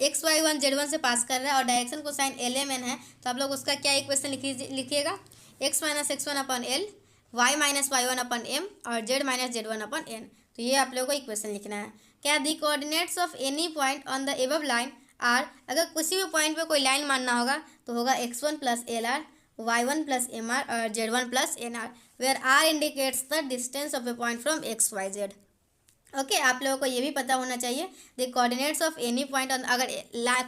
A: x y1 z1 से पास कर रहा है और डायरेक्शन कोसाइन LMN है, तो आप लोग उसका क्या इक्वेशन लिखिएगा, x माइनस x1 अपन L, y माइनस y1 अपन M और z माइनस z1 अपन N। तो ये आप लोगों को इक्वेशन लिखना है। क्या, the coordinates of any point on the above line are, अगर किसी भी पॉइंट पे कोई लाइन मानना होगा तो होगा x1 plus LR, y1 plus MR और z1 plus NR, where R indicates the distance of a point from x y z। Okay, आप लोगों को ये भी पता होना चाहिए the coordinates of any point on, अगर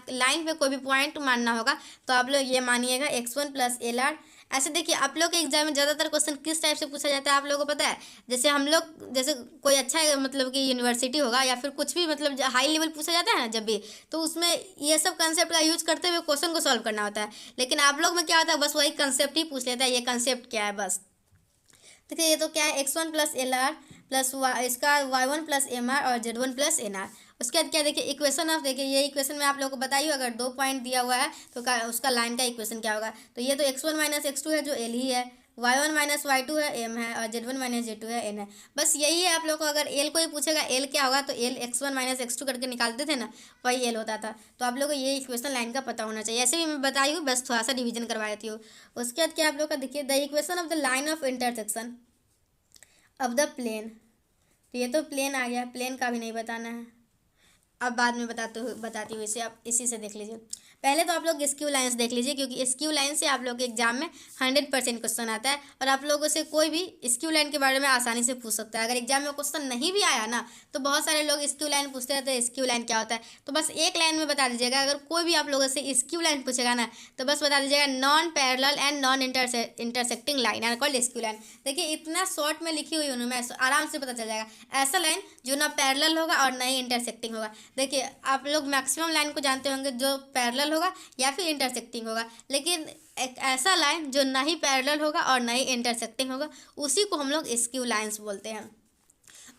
A: लाइन पे कोई भी पॉइंट मानना होगा तो आप लोग ये मानिएगा x1 प्लस LR ऐसे देखिए आप लोग के एग्जाम में ज़्यादातर क्वेश्चन किस टाइप से पूछा जाता है आप लोगों को पता है? जैसे हम लोग जैसे कोई अच्छा मतलब कि यूनिवर्सिटी होगा या फिर कुछ भी मतलब हाई लेवल पूछा जाता है ना जब भी, तो उसमें ये सब कंसेप्ट का यूज करते हुए क्वेश्चन को सॉल्व करना होता है। लेकिन आप लोग में क्या होता है, बस वही कंसेप्ट ही पूछ लेता है, ये कंसेप्ट क्या है बस। देखिए ये तो क्या है, x1 plus L R plus इसका y1 प्लस एम आर और z1 प्लस एन आर। उसके बाद क्या देखिए इक्वेशन ऑफ, देखिए ये इक्वेशन में आप लोगों को बताइए अगर 2 पॉइंट दिया हुआ है तो उसका लाइन का इक्वेशन क्या होगा। तो ये तो x1 माइनस x2 है जो एल ही है, y1 माइनस y2 है एम है और z1 माइनस z2 है एन है। बस यही है आप लोग को, अगर एल को ही पूछेगा एल क्या होगा तो एल x1 माइनस x2 करके निकालते थे ना, वही एल होता था। तो आप लोग को ये इक्वेशन लाइन का पता होना चाहिए। ऐसे भी मैं बताई हूँ, बस थोड़ा सा डिवीजन करवा देती हूँ। उसके बाद क्या आप लोग का देखिए the equation of the line of intersection of the plane. तो ये तो प्लेन आ गया, प्लेन का भी नहीं बताना है, अब बाद में बताती हूँ इसे, आप इसी से देख लीजिए। पहले तो आप लोग स्क्यू लाइंस देख लीजिए, क्योंकि स्क्यू लाइन से आप लोग के एग्जाम में 100% क्वेश्चन आता है और आप लोगों से कोई भी स्क्यू लाइन के बारे में आसानी से पूछ सकता है। अगर एग्जाम में क्वेश्चन नहीं भी आया ना तो बहुत सारे लोग स्क्यू लाइन पूछते रहते हैं, स्क्यू लाइन क्या होता है, तो बस एक लाइन में बता दीजिएगा। अगर कोई भी आप लोगों से स्क्यू लाइन पूछेगा ना तो बस बता दीजिएगा non parallel and non intersecting line are called skew line. देखिए इतना शॉर्ट में लिखी हुई हूँ मैं, आराम से पता चल जाएगा। ऐसा लाइन जो ना पैरेलल होगा और ना ही इंटरसेक्टिंग होगा। देखिए आप लोग मैक्सिमम लाइन को जानते होंगे जो पैरेलल होगा या फिर इंटरसेक्टिंग होगा, लेकिन एक ऐसा लाइन जो ना ही पैरेलल होगा और ना ही इंटरसेक्टिंग होगा उसी को हम लोग स्क्यू लाइंस बोलते हैं।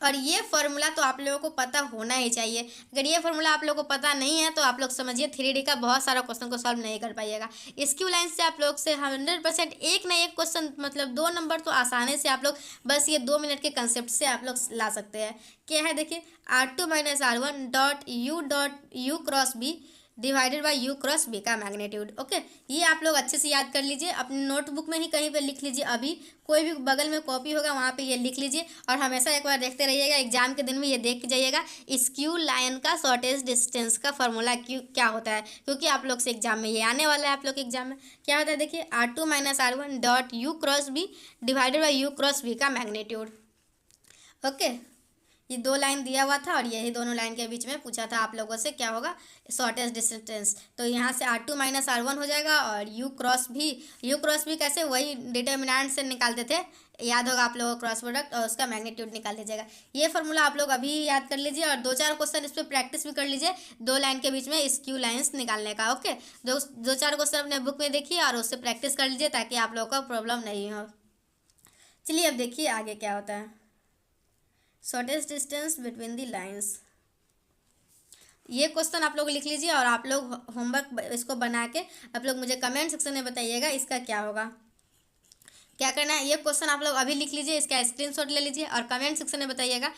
A: और ये फार्मूला तो आप लोगों को पता होना ही चाहिए। अगर ये फार्मूला आप लोगों को पता नहीं है तो आप लोग समझिए 3D का बहुत सारा क्वेश्चन को सॉल्व नहीं कर पाइएगा। स्क्यू लाइन से आप लोग से 100% एक ना एक क्वेश्चन मतलब 2 नंबर तो आसानी से आप लोग बस ये 2 मिनट के कंसेप्ट से आप लोग ला सकते हैं। क्या है देखिए R2 minus R1 dot U cross B divided by U cross B का मैग्नीट्यूड। ओके, ये आप लोग अच्छे से याद कर लीजिए, अपनी नोटबुक में ही कहीं पे लिख लीजिए। अभी कोई भी बगल में कॉपी होगा वहाँ पे ये लिख लीजिए और हमेशा एक बार देखते रहिएगा, एग्जाम के दिन में ये देख के जाइएगा स्क्यू लाइन का शॉर्टेज डिस्टेंस का फॉर्मूला क्या होता है, क्योंकि आप लोग से एग्जाम में ये आने वाला है। आप लोग के एग्जाम में क्या होता है देखिए R2 minus R1 dot U cross B divided by U cross B का मैग्नीट्यूड। ओके, ये 2 लाइन दिया हुआ था और यही दोनों लाइन के बीच में पूछा था आप लोगों से क्या होगा शॉर्टेज डिस्टेंस। तो यहाँ से R2 माइनस R1 हो जाएगा और यू क्रॉस भी कैसे, वही डिटर्मिनेंट से निकालते थे, याद होगा आप लोगों को क्रॉस प्रोडक्ट, और उसका मैग्नीट्यूड निकाल लीजिएगा। ये फार्मूला आप लोग अभी याद कर लीजिए और 2-4 क्वेश्चन इस पर प्रैक्टिस भी कर लीजिए 2 लाइन के बीच में स्क्यू लाइंस निकालने का। ओके, 2-4 क्वेश्चन अपने बुक में देखिए और उससे प्रैक्टिस कर लीजिए ताकि आप लोगों को प्रॉब्लम नहीं हो। चलिए अब देखिए आगे क्या होता है। Shortest distance between the lines, ये क्वेश्चन आप लोग लिख लीजिए और आप लोग होमवर्क इसको बना के आप लोग मुझे कमेंट सेक्शन में बताइएगा इसका क्या होगा। क्या करना है, ये क्वेश्चन आप लोग अभी लिख लीजिए, इसका स्क्रीनशॉट ले लीजिए और कमेंट सेक्शन में बताइएगा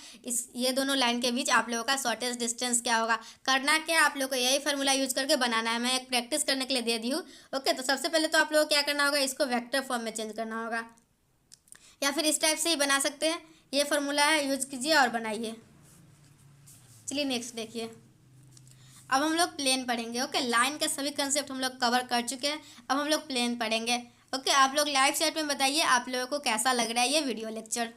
A: ये दोनों लाइन के बीच आप लोगों का शॉर्टेस्ट डिस्टेंस क्या होगा। करना क्या, आप लोग को यही फार्मूला यूज करके बनाना है, मैं एक प्रैक्टिस करने के लिए दे दी हूँ। ओके, तो सबसे पहले तो आप लोग को क्या करना होगा, इसको वेक्टर फॉर्म में चेंज करना होगा या फिर इस टाइप से ही बना सकते हैं। ये फार्मूला है, यूज कीजिए और बनाइए। चलिए नेक्स्ट देखिए, अब हम लोग प्लेन पढ़ेंगे। ओके, लाइन के सभी कंसेप्ट हम लोग कवर कर चुके हैं, अब हम लोग प्लेन पढ़ेंगे। ओके, आप लोग लाइव चैट में बताइए आप लोगों को कैसा लग रहा है ये वीडियो लेक्चर।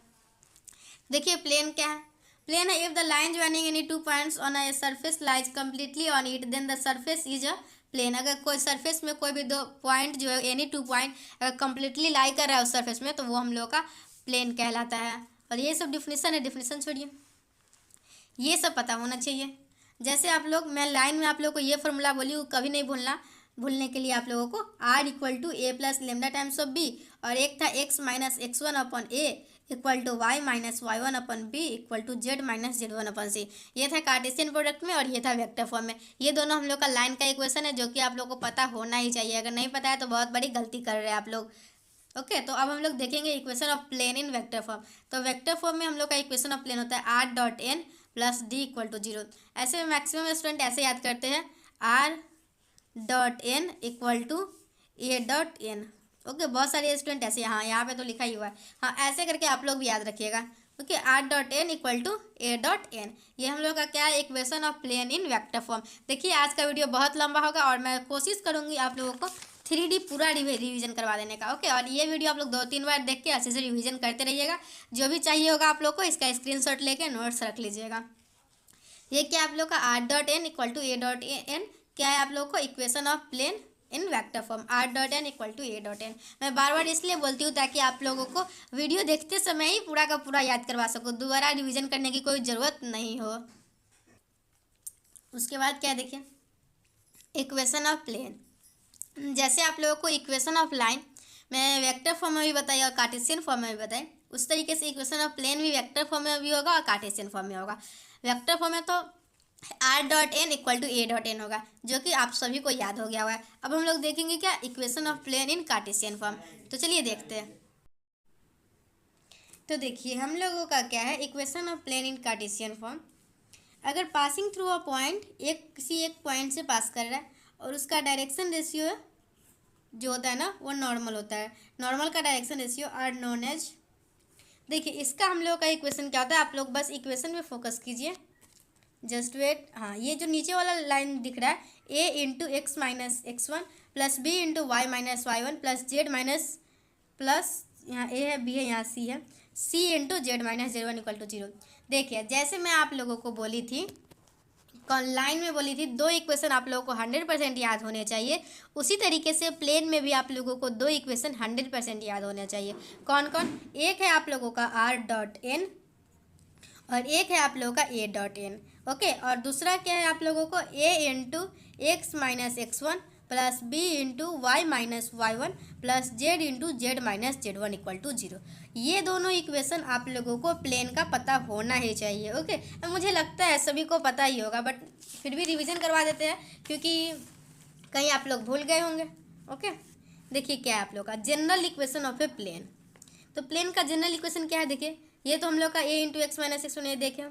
A: देखिए प्लेन क्या है, प्लेन है if the line joining any 2 points on a surface lies completely on it then the surface is a plane. अगर कोई सरफेस में कोई भी 2 पॉइंट जो है एनी 2 पॉइंट अगर कम्प्लीटली लाई कर रहा है उस सरफेस में तो वो हम लोग का प्लेन कहलाता है। और ये सब डिफिनीसन है, डिफिनीसन छोड़िए, ये सब पता होना चाहिए। जैसे आप लोग, मैं लाइन में आप लोग को ये फार्मूला बोली हूँ, कभी नहीं भूलने के लिए आप लोगों को R equal to A plus lambda times of B, और एक था x minus x1 upon A equal to y minus y1 upon B equal to z minus z1 upon C. ये था कार्टेशियन प्रोडक्ट में और ये था वेक्टर फॉर्म में। ये दोनों हम लोग का लाइन का इक्वेशन है जो कि आप लोग को पता होना ही चाहिए, अगर नहीं पता है तो बहुत बड़ी गलती कर रहे हैं आप लोग। ओके, तो अब हम लोग देखेंगे equation of plane in vector form. तो वेक्टर फॉर्म में हम लोग का इक्वेशन ऑफ प्लेन होता है R dot N plus D equal to 0। ऐसे में मैक्सिमम स्टूडेंट ऐसे याद करते हैं R dot N equal to A dot N. Okay, बहुत सारे स्टूडेंट ऐसे, हाँ यहाँ पे तो लिखा ही हुआ है, हाँ ऐसे करके आप लोग भी याद रखिएगा। Okay, R dot N equal to A dot N, ये हम लोग का क्या है equation of plane in vector form. देखिए आज का वीडियो बहुत लंबा होगा और मैं कोशिश करूँगी आप लोगों को 3D पूरा रिवीजन करवा देने का। ओके, और ये वीडियो आप लोग 2-3 बार देख के अच्छे से रिवीजन करते रहिएगा। जो भी चाहिए होगा आप लोग को इसका स्क्रीनशॉट लेके नोट्स रख लीजिएगा। ये क्या आप लोग का R dot N equal to A dot N क्या है आप लोग को equation of plane in vector form r dot N equal to a dot N. मैं बार बार इसलिए बोलती हूँ ताकि आप लोगों को वीडियो देखते समय ही पूरा का पूरा याद करवा सको, दोबारा रिवीजन करने की कोई ज़रूरत नहीं हो। उसके बाद क्या देखिए, इक्वेशन ऑफ प्लेन। जैसे आप लोगों को इक्वेशन ऑफ लाइन मैं वेक्टर फॉर्म में भी बताई और कार्टेशियन फॉर्म में भी बताई, उस तरीके से इक्वेशन ऑफ प्लेन भी वेक्टर फॉर्म में भी होगा और कार्टेशियन फॉर्म में होगा। वेक्टर फॉर्म में तो r dot N equal to a dot N होगा, जो कि आप सभी को याद हो गया हुआ है। अब हम लोग देखेंगे क्या, equation of plane in cartesian form. तो चलिए देखते हैं। तो देखिए हम लोगों का क्या है, equation of plane in cartesian form. अगर पासिंग थ्रू अ पॉइंट, किसी एक पॉइंट से पास कर रहा है और उसका डायरेक्शन रेशियो जो होता है ना वो नॉर्मल होता है, नॉर्मल का direction ratio are known as. देखिए इसका हम लोगों का इक्वेशन क्या होता है, आप लोग बस इक्वेशन पे फोकस कीजिए, जस्ट वेट। हाँ, ये जो नीचे वाला लाइन दिख रहा है, a into X minus X one plus B into Y minus Y one plus Z minus plus, यहाँ a है, b है, यहाँ c है, c into Z minus Z one equal to 0। देखिए जैसे मैं आप लोगों को बोली थी, लाइन में बोली थी, दो इक्वेशन आप लोगों को 100% याद होने चाहिए, उसी तरीके से प्लेन में भी आप लोगों को दो इक्वेशन 100% याद होने चाहिए। कौन कौन? एक है आप लोगों का r डॉट एन और एक है आप लोगों का a डॉट एन। ओके, और दूसरा क्या है आप लोगों को, a into X minus X one plus B into Y minus Y one plus Z into Z minus Z one equal to 0। ये दोनों इक्वेशन आप लोगों को प्लेन का पता होना ही चाहिए। ओके, मुझे लगता है सभी को पता ही होगा, बट फिर भी रिवीजन करवा देते हैं क्योंकि कहीं आप लोग भूल गए होंगे। ओके, देखिए क्या है आप लोग का general equation of a plane. तो प्लेन का जनरल इक्वेशन क्या है, देखिए ये तो हम लोग का a into X minus X one, ये देखें,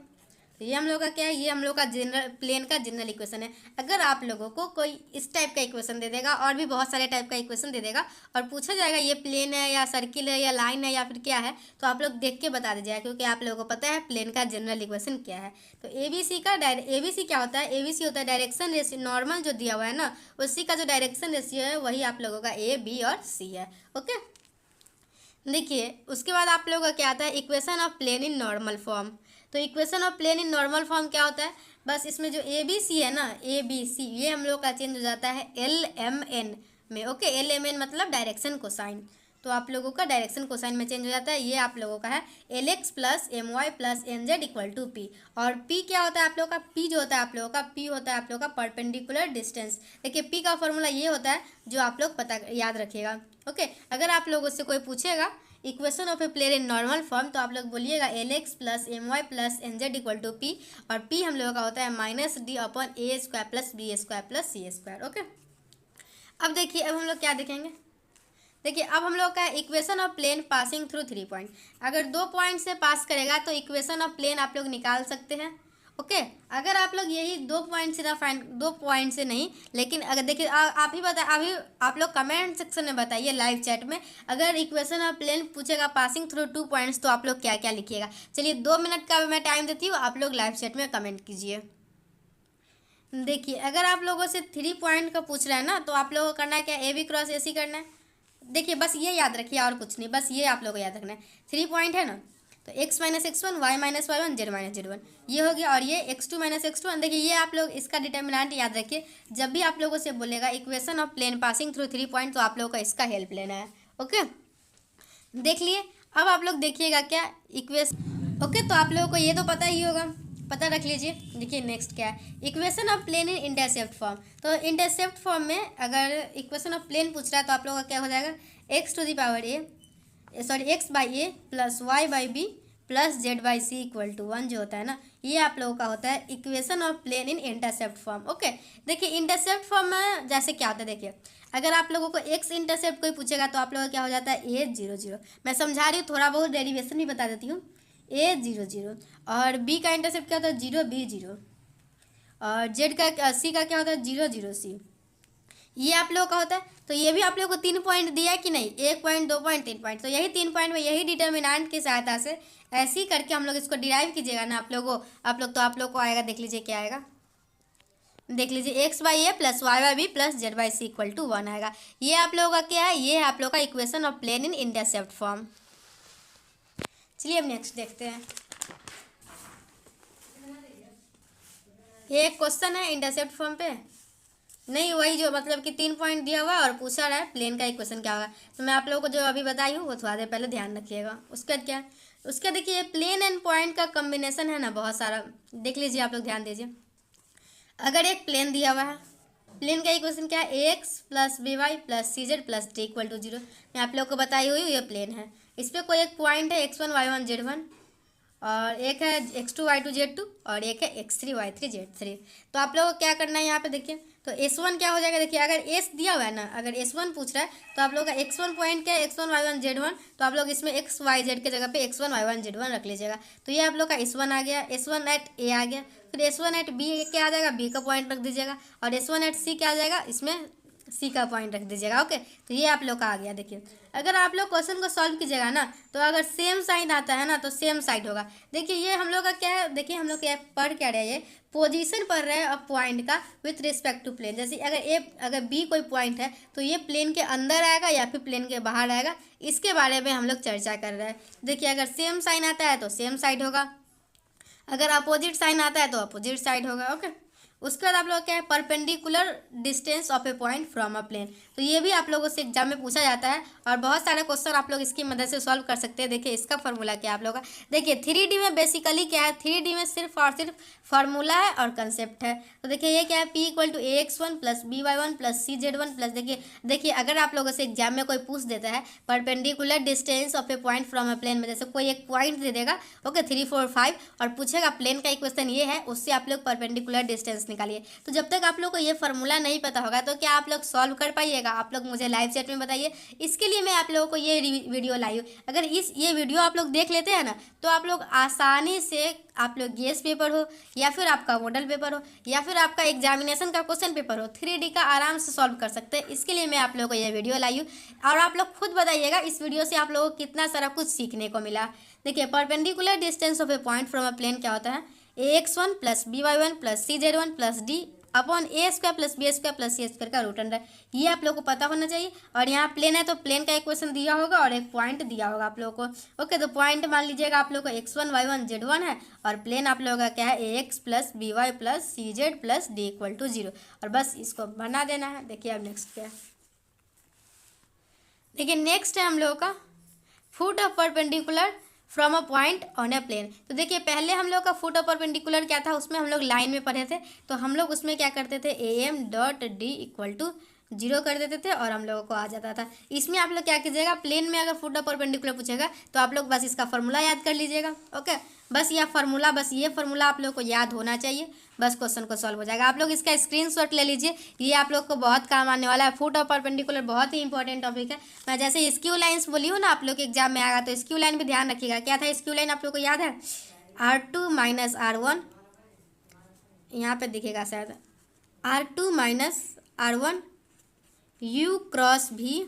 A: तो ये हम लोग का क्या है, ये हम लोग का जनरल प्लेन का जनरल इक्वेशन है। अगर आप लोगों को कोई इस टाइप का इक्वेशन दे देगा और भी बहुत सारे टाइप का इक्वेशन दे देगा और पूछा जाएगा ये प्लेन है या सर्किल है या लाइन है या फिर क्या है, तो आप लोग देख के बता दीजिएगा, क्योंकि आप लोगों को पता है प्लेन का जनरल इक्वेशन क्या है। तो ABC क्या होता है, ABC होता है डायरेक्शन रेशियो, नॉर्मल जो दिया हुआ है ना उसी का जो डायरेक्शन रेशियो है वही आप लोगों का A, B और C है। ओके, देखिए उसके बाद आप लोगों का क्या आता है, equation of plane in normal form. तो equation of plane in normal form क्या होता है, बस इसमें जो ABC है ना, ABC ये हम लोग का चेंज हो जाता है LMN में। ओके, LMN मतलब डायरेक्शन कोसाइन, तो आप लोगों का डायरेक्शन कोसाइन में चेंज हो जाता है। ये आप लोगों का है LX plus MY plus NZ equal to P। और P क्या होता है आप लोगों का, P जो होता है आप लोगों का, P होता है आप लोगों का परपेंडिकुलर डिस्टेंस। देखिए P का फॉर्मूला ये होता है जो आप लोग पता याद रखिएगा। ओके, अगर आप लोगों से कोई पूछेगा equation of a plane in normal form, तो आप लोग बोलिएगा LX plus MY plus NZ equal to P, और P हम लोगों का होता है minus D upon A square plus B square plus C square. Okay, अब देखिए अब हम लोग क्या देखेंगे, देखिए अब हम लोग का equation of plane passing through 3 point. अगर 2 पॉइंट से पास करेगा तो इक्वेशन ऑफ प्लेन आप लोग निकाल सकते हैं। ओके, अगर आप लोग यही 2 पॉइंट से ना फाइंड, 2 पॉइंट से नहीं, लेकिन अगर देखिए आप ही बताए, अभी आप लोग कमेंट सेक्शन में बताइए लाइव चैट में, अगर इक्वेशन ऑफ प्लेन पूछेगा पासिंग थ्रू 2 पॉइंट्स तो आप लोग क्या क्या लिखिएगा। चलिए 2 मिनट का मैं टाइम देती हूँ, आप लोग लाइव चैट में कमेंट कीजिए। देखिए अगर आप लोगों से 3 पॉइंट का पूछ रहा है ना, तो आप लोगों को करना है क्या, AB क्रॉस AC करना है। देखिए बस ये याद रखिए और कुछ नहीं, बस ये आप लोगों को याद रखना है। 3 पॉइंट है ना, तो x minus X one, Y minus Y one, Z minus Z one, ये हो गया, और ये x2 माइनस एक्स वन। देखिए ये आप लोग इसका डिटर्मिनेंट याद रखिए, जब भी आप लोगों से बोलेगा equation of plane passing through 3 point तो आप लोगों को इसका हेल्प लेना है। ओके, देख लिए। अब आप लोग देखिएगा क्या इक्वेशन। ओके, तो आप लोगों को ये तो पता ही होगा, पता रख लीजिए। देखिए नेक्स्ट क्या है, equation of plane in intercept form. तो इंटरसेप्ट फॉर्म में अगर इक्वेशन ऑफ प्लेन पूछ रहा है तो आप लोगों का क्या हो जाएगा, x to the power x by A plus Y by B plus Z by C equal to 1 जो होता है ना, ये आप लोगों का होता है equation of plane in intercept form. Okay, देखिए इंटरसेप्ट फॉर्म में जैसे क्या होता है, देखिए अगर आप लोगों को x इंटरसेप्ट कोई पूछेगा तो आप लोगों का क्या हो जाता है A 0 0। मैं समझा रही हूँ, थोड़ा बहुत डेरिवेशन भी बता देती हूँ। A 0 0 और B का इंटरसेप्ट क्या होता है 0 B 0, और Z का C का क्या होता है 0 0 C, ये आप लोगों का होता है। तो ये भी आप लोगों को 3 पॉइंट दिया है कि नहीं, 1 पॉइंट 2 पॉइंट 3 पॉइंट, तो यही 3 पॉइंट में यही डिटर्मिनेंट की सहायता से ऐसे ही करके हम लोग इसको डिराइव कीजिएगा ना आप लोग को आएगा, देख लीजिए क्या आएगा, देख लीजिए x by A plus Y by B plus Z by C equal to 1 आएगा। ये आप लोगों का क्या है, ये है आप लोगों का equation of plane in intercept form. चलिए अब नेक्स्ट देखते हैं। ये एक क्वेश्चन है इंटरसेप्ट फॉर्म पे, नहीं, वही जो मतलब कि 3 पॉइंट दिया हुआ और पूछा रहा है प्लेन का इक्वेशन क्या होगा। तो मैं आप लोगों को जो अभी बताई हूँ वो थोड़ा देर पहले ध्यान रखिएगा। उसके बाद क्या, उसका देखिए प्लेन एंड पॉइंट का कम्बिनेशन है ना बहुत सारा, देख लीजिए आप लोग, ध्यान दीजिए। अगर एक प्लेन दिया हुआ है, प्लेन का इक्वेशन क्या है, A X plus B Y plus C Z plus D equal to 0। मैं आप लोग को बताई हुई हूँ ये प्लेन है। इस पर कोई एक पॉइंट है x1 y1 z1, और एक है x2 y2 z2, और एक है x3 y3 z3। तो आप लोगों को क्या करना है यहाँ पे देखिए, तो S1 क्या हो जाएगा, देखिए अगर S दिया हुआ है ना, अगर S1 पूछ रहा है तो आप लोग का x1 पॉइंट क्या है, x1 y1 z1, तो आप लोग इसमें x y z के जगह पे x1 y1 z1 रख लीजिएगा। तो ये आप लोग का S1 आ गया, S1 एट A आ गया, फिर S1 एट B क्या आ जाएगा, B का पॉइंट रख दीजिएगा, और S1 एट C क्या आ जाएगा, इसमें सी का पॉइंट रख दीजिएगा। ओके, तो ये आप लोग का आ गया। देखिए अगर आप लोग क्वेश्चन को सॉल्व कीजिएगा ना, तो अगर सेम साइन आता है ना तो सेम साइड होगा। देखिए ये हम लोग का क्या है, देखिए हम लोग क्या पढ़ क्या रहे हैं, ये पोजीशन पढ़ रहे हैं अब पॉइंट का विथ रिस्पेक्ट टू प्लेन। जैसे अगर बी कोई पॉइंट है तो ये प्लेन के अंदर आएगा या फिर प्लेन के बाहर आएगा, इसके बारे में हम लोग चर्चा कर रहे हैं। देखिए अगर सेम साइन आता है तो सेम साइड होगा, अगर अपोजिट साइन आता है तो अपोजिट साइड होगा। ओके, उसके बाद आप लोग क्या है, perpendicular distance of a point from a plane. तो ये भी आप लोगों से एग्जाम में पूछा जाता है, और बहुत सारे क्वेश्चन आप लोग इसकी मदद से सॉल्व कर सकते हैं। देखिए इसका फॉर्मूला क्या है आप लोग का, देखिए 3D में बेसिकली क्या है, 3D में सिर्फ और सिर्फ फार्मूला है और कंसेप्ट है। तो देखिए ये क्या है, P equal to AX1 plus BY1 plus CZ1 plus, देखिए अगर आप लोगों से एग्जाम में कोई पूछ देता है perpendicular distance of a point from a plane में, जैसे कोई एक पॉइंट दे देगा, ओके 3 4 5, और पूछेगा प्लेन का इक्वेशन ये है, उससे आप लोग परपेंडिकुलर डिस्टेंस निकालिए। तो जब तक आप लोग को ये फार्मूला नहीं पता होगा तो क्या आप लोग सॉल्व कर पाइएगा, आप लोग मुझे लाइव चैट में बताइए। इसके लिए मैं आप लोगों को ये वीडियो लाई हूँ। अगर ये वीडियो आप लोग देख लेते हैं ना, तो आप लोग आसानी से, आप लोग गेस पेपर हो या फिर आपका मॉडल पेपर हो या फिर आपका एग्जामिनेशन का क्वेश्चन पेपर हो, 3D का आराम से सॉल्व कर सकते हैं। इसके लिए मैं आप लोगों को ये वीडियो लाई हूँ, और आप लोग खुद बताइएगा इस वीडियो से आप लोगों को कितना सारा कुछ सीखने को मिला। देखिए perpendicular distance of a point from a plane क्या होता है, AX1 plus BY1 plus CZ1 plus D upon A² plus B² plus C² का रूट अंडर, ये आप लोगों को पता होना चाहिए। और यहाँ प्लेन है तो प्लेन का इक्वेशन दिया होगा और एक पॉइंट दिया होगा आप लोगों को। ओके, तो पॉइंट मान लीजिएगा आप लोग को x1 y1 z1 है, और प्लेन आप लोगों का क्या है, AX plus BY plus CZ plus D equal to 0, और बस इसको बना देना है। देखिए अब नेक्स्ट क्या है, देखिए नेक्स्ट है हम लोगों का foot of perpendicular from a point on a plane. तो देखिए पहले हम लोग का फुट ऑफ परपेंडिकुलर क्या था, उसमें हम लोग लाइन में पढ़े थे, तो हम लोग उसमें क्या करते थे, AM dot D equal to 0 कर देते थे और हम लोगों को आ जाता था। इसमें आप लोग क्या कीजिएगा, प्लेन में अगर फुट ऑफ परपेंडिकुलर पूछेगा तो आप लोग बस इसका फॉर्मूला याद कर लीजिएगा। ओके, बस ये फार्मूला आप लोग को याद होना चाहिए, बस क्वेश्चन को सॉल्व हो जाएगा। आप लोग इसका स्क्रीनशॉट ले लीजिए, ये आप लोग को बहुत काम आने वाला है। फुट ऑफ परपेंडिकुलर बहुत ही इंपॉर्टेंट टॉपिक है। मैं जैसे स्क्यू लाइन्स बोली हूँ ना, आप लोग के एग्जाम में आएगा, तो स्क्यू लाइन भी ध्यान रखिएगा। क्या था स्क्यू लाइन, आप लोग को याद है, R2 माइनस R1, यहाँ पे दिखेगा शायद, R2 minus R1 U cross भी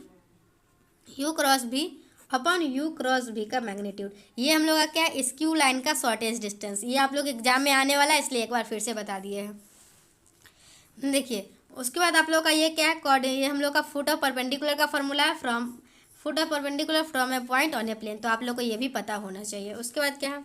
A: अपॉन U क्रॉस भी का मैग्नीट्यूड। ये हम लोग का क्या है, स्क्यू लाइन का शॉर्टेज डिस्टेंस। ये आप लोग एग्जाम में आने वाला है, इसलिए एक बार फिर से बता दिए हैं। देखिए उसके बाद आप लोग का ये क्या है, ये हम लोग का फुट ऑफ परपेंडिकुलर का फॉर्मूला है, foot of perpendicular from a point on a plane. तो आप लोग को ये भी पता होना चाहिए। उसके बाद क्या है,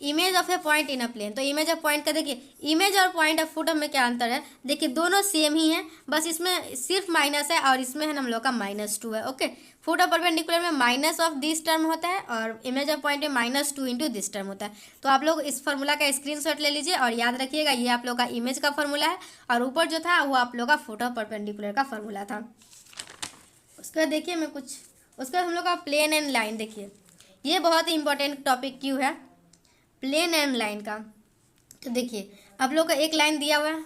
A: image of a point in a plane. तो इमेज ऑफ पॉइंट का देखिए, इमेज और पॉइंट ऑफ फुट में क्या अंतर है, देखिए दोनों सेम ही है, बस इसमें सिर्फ माइनस है और इसमें है हम लोग का -2 है। ओके, फुट ऑफ परपेंडिकुलर में माइनस ऑफ दिस टर्म होता है और इमेज ऑफ पॉइंट में -2 इंटू दिस टर्म होता है। तो आप लोग इस फार्मूला का स्क्रीनशॉट ले लीजिए और याद रखिएगा, ये आप लोग का इमेज का फार्मूला है और ऊपर जो था वो आप लोग का फुट ऑफ परपेंडिकुलर का फार्मूला था। उसके बाद देखिए उसके बाद हम लोग का प्लेन एंड लाइन। देखिए ये बहुत ही इंपॉर्टेंट टॉपिक क्यों है, प्लेन एंड लाइन का। तो देखिए आप लोग का एक लाइन दिया हुआ है,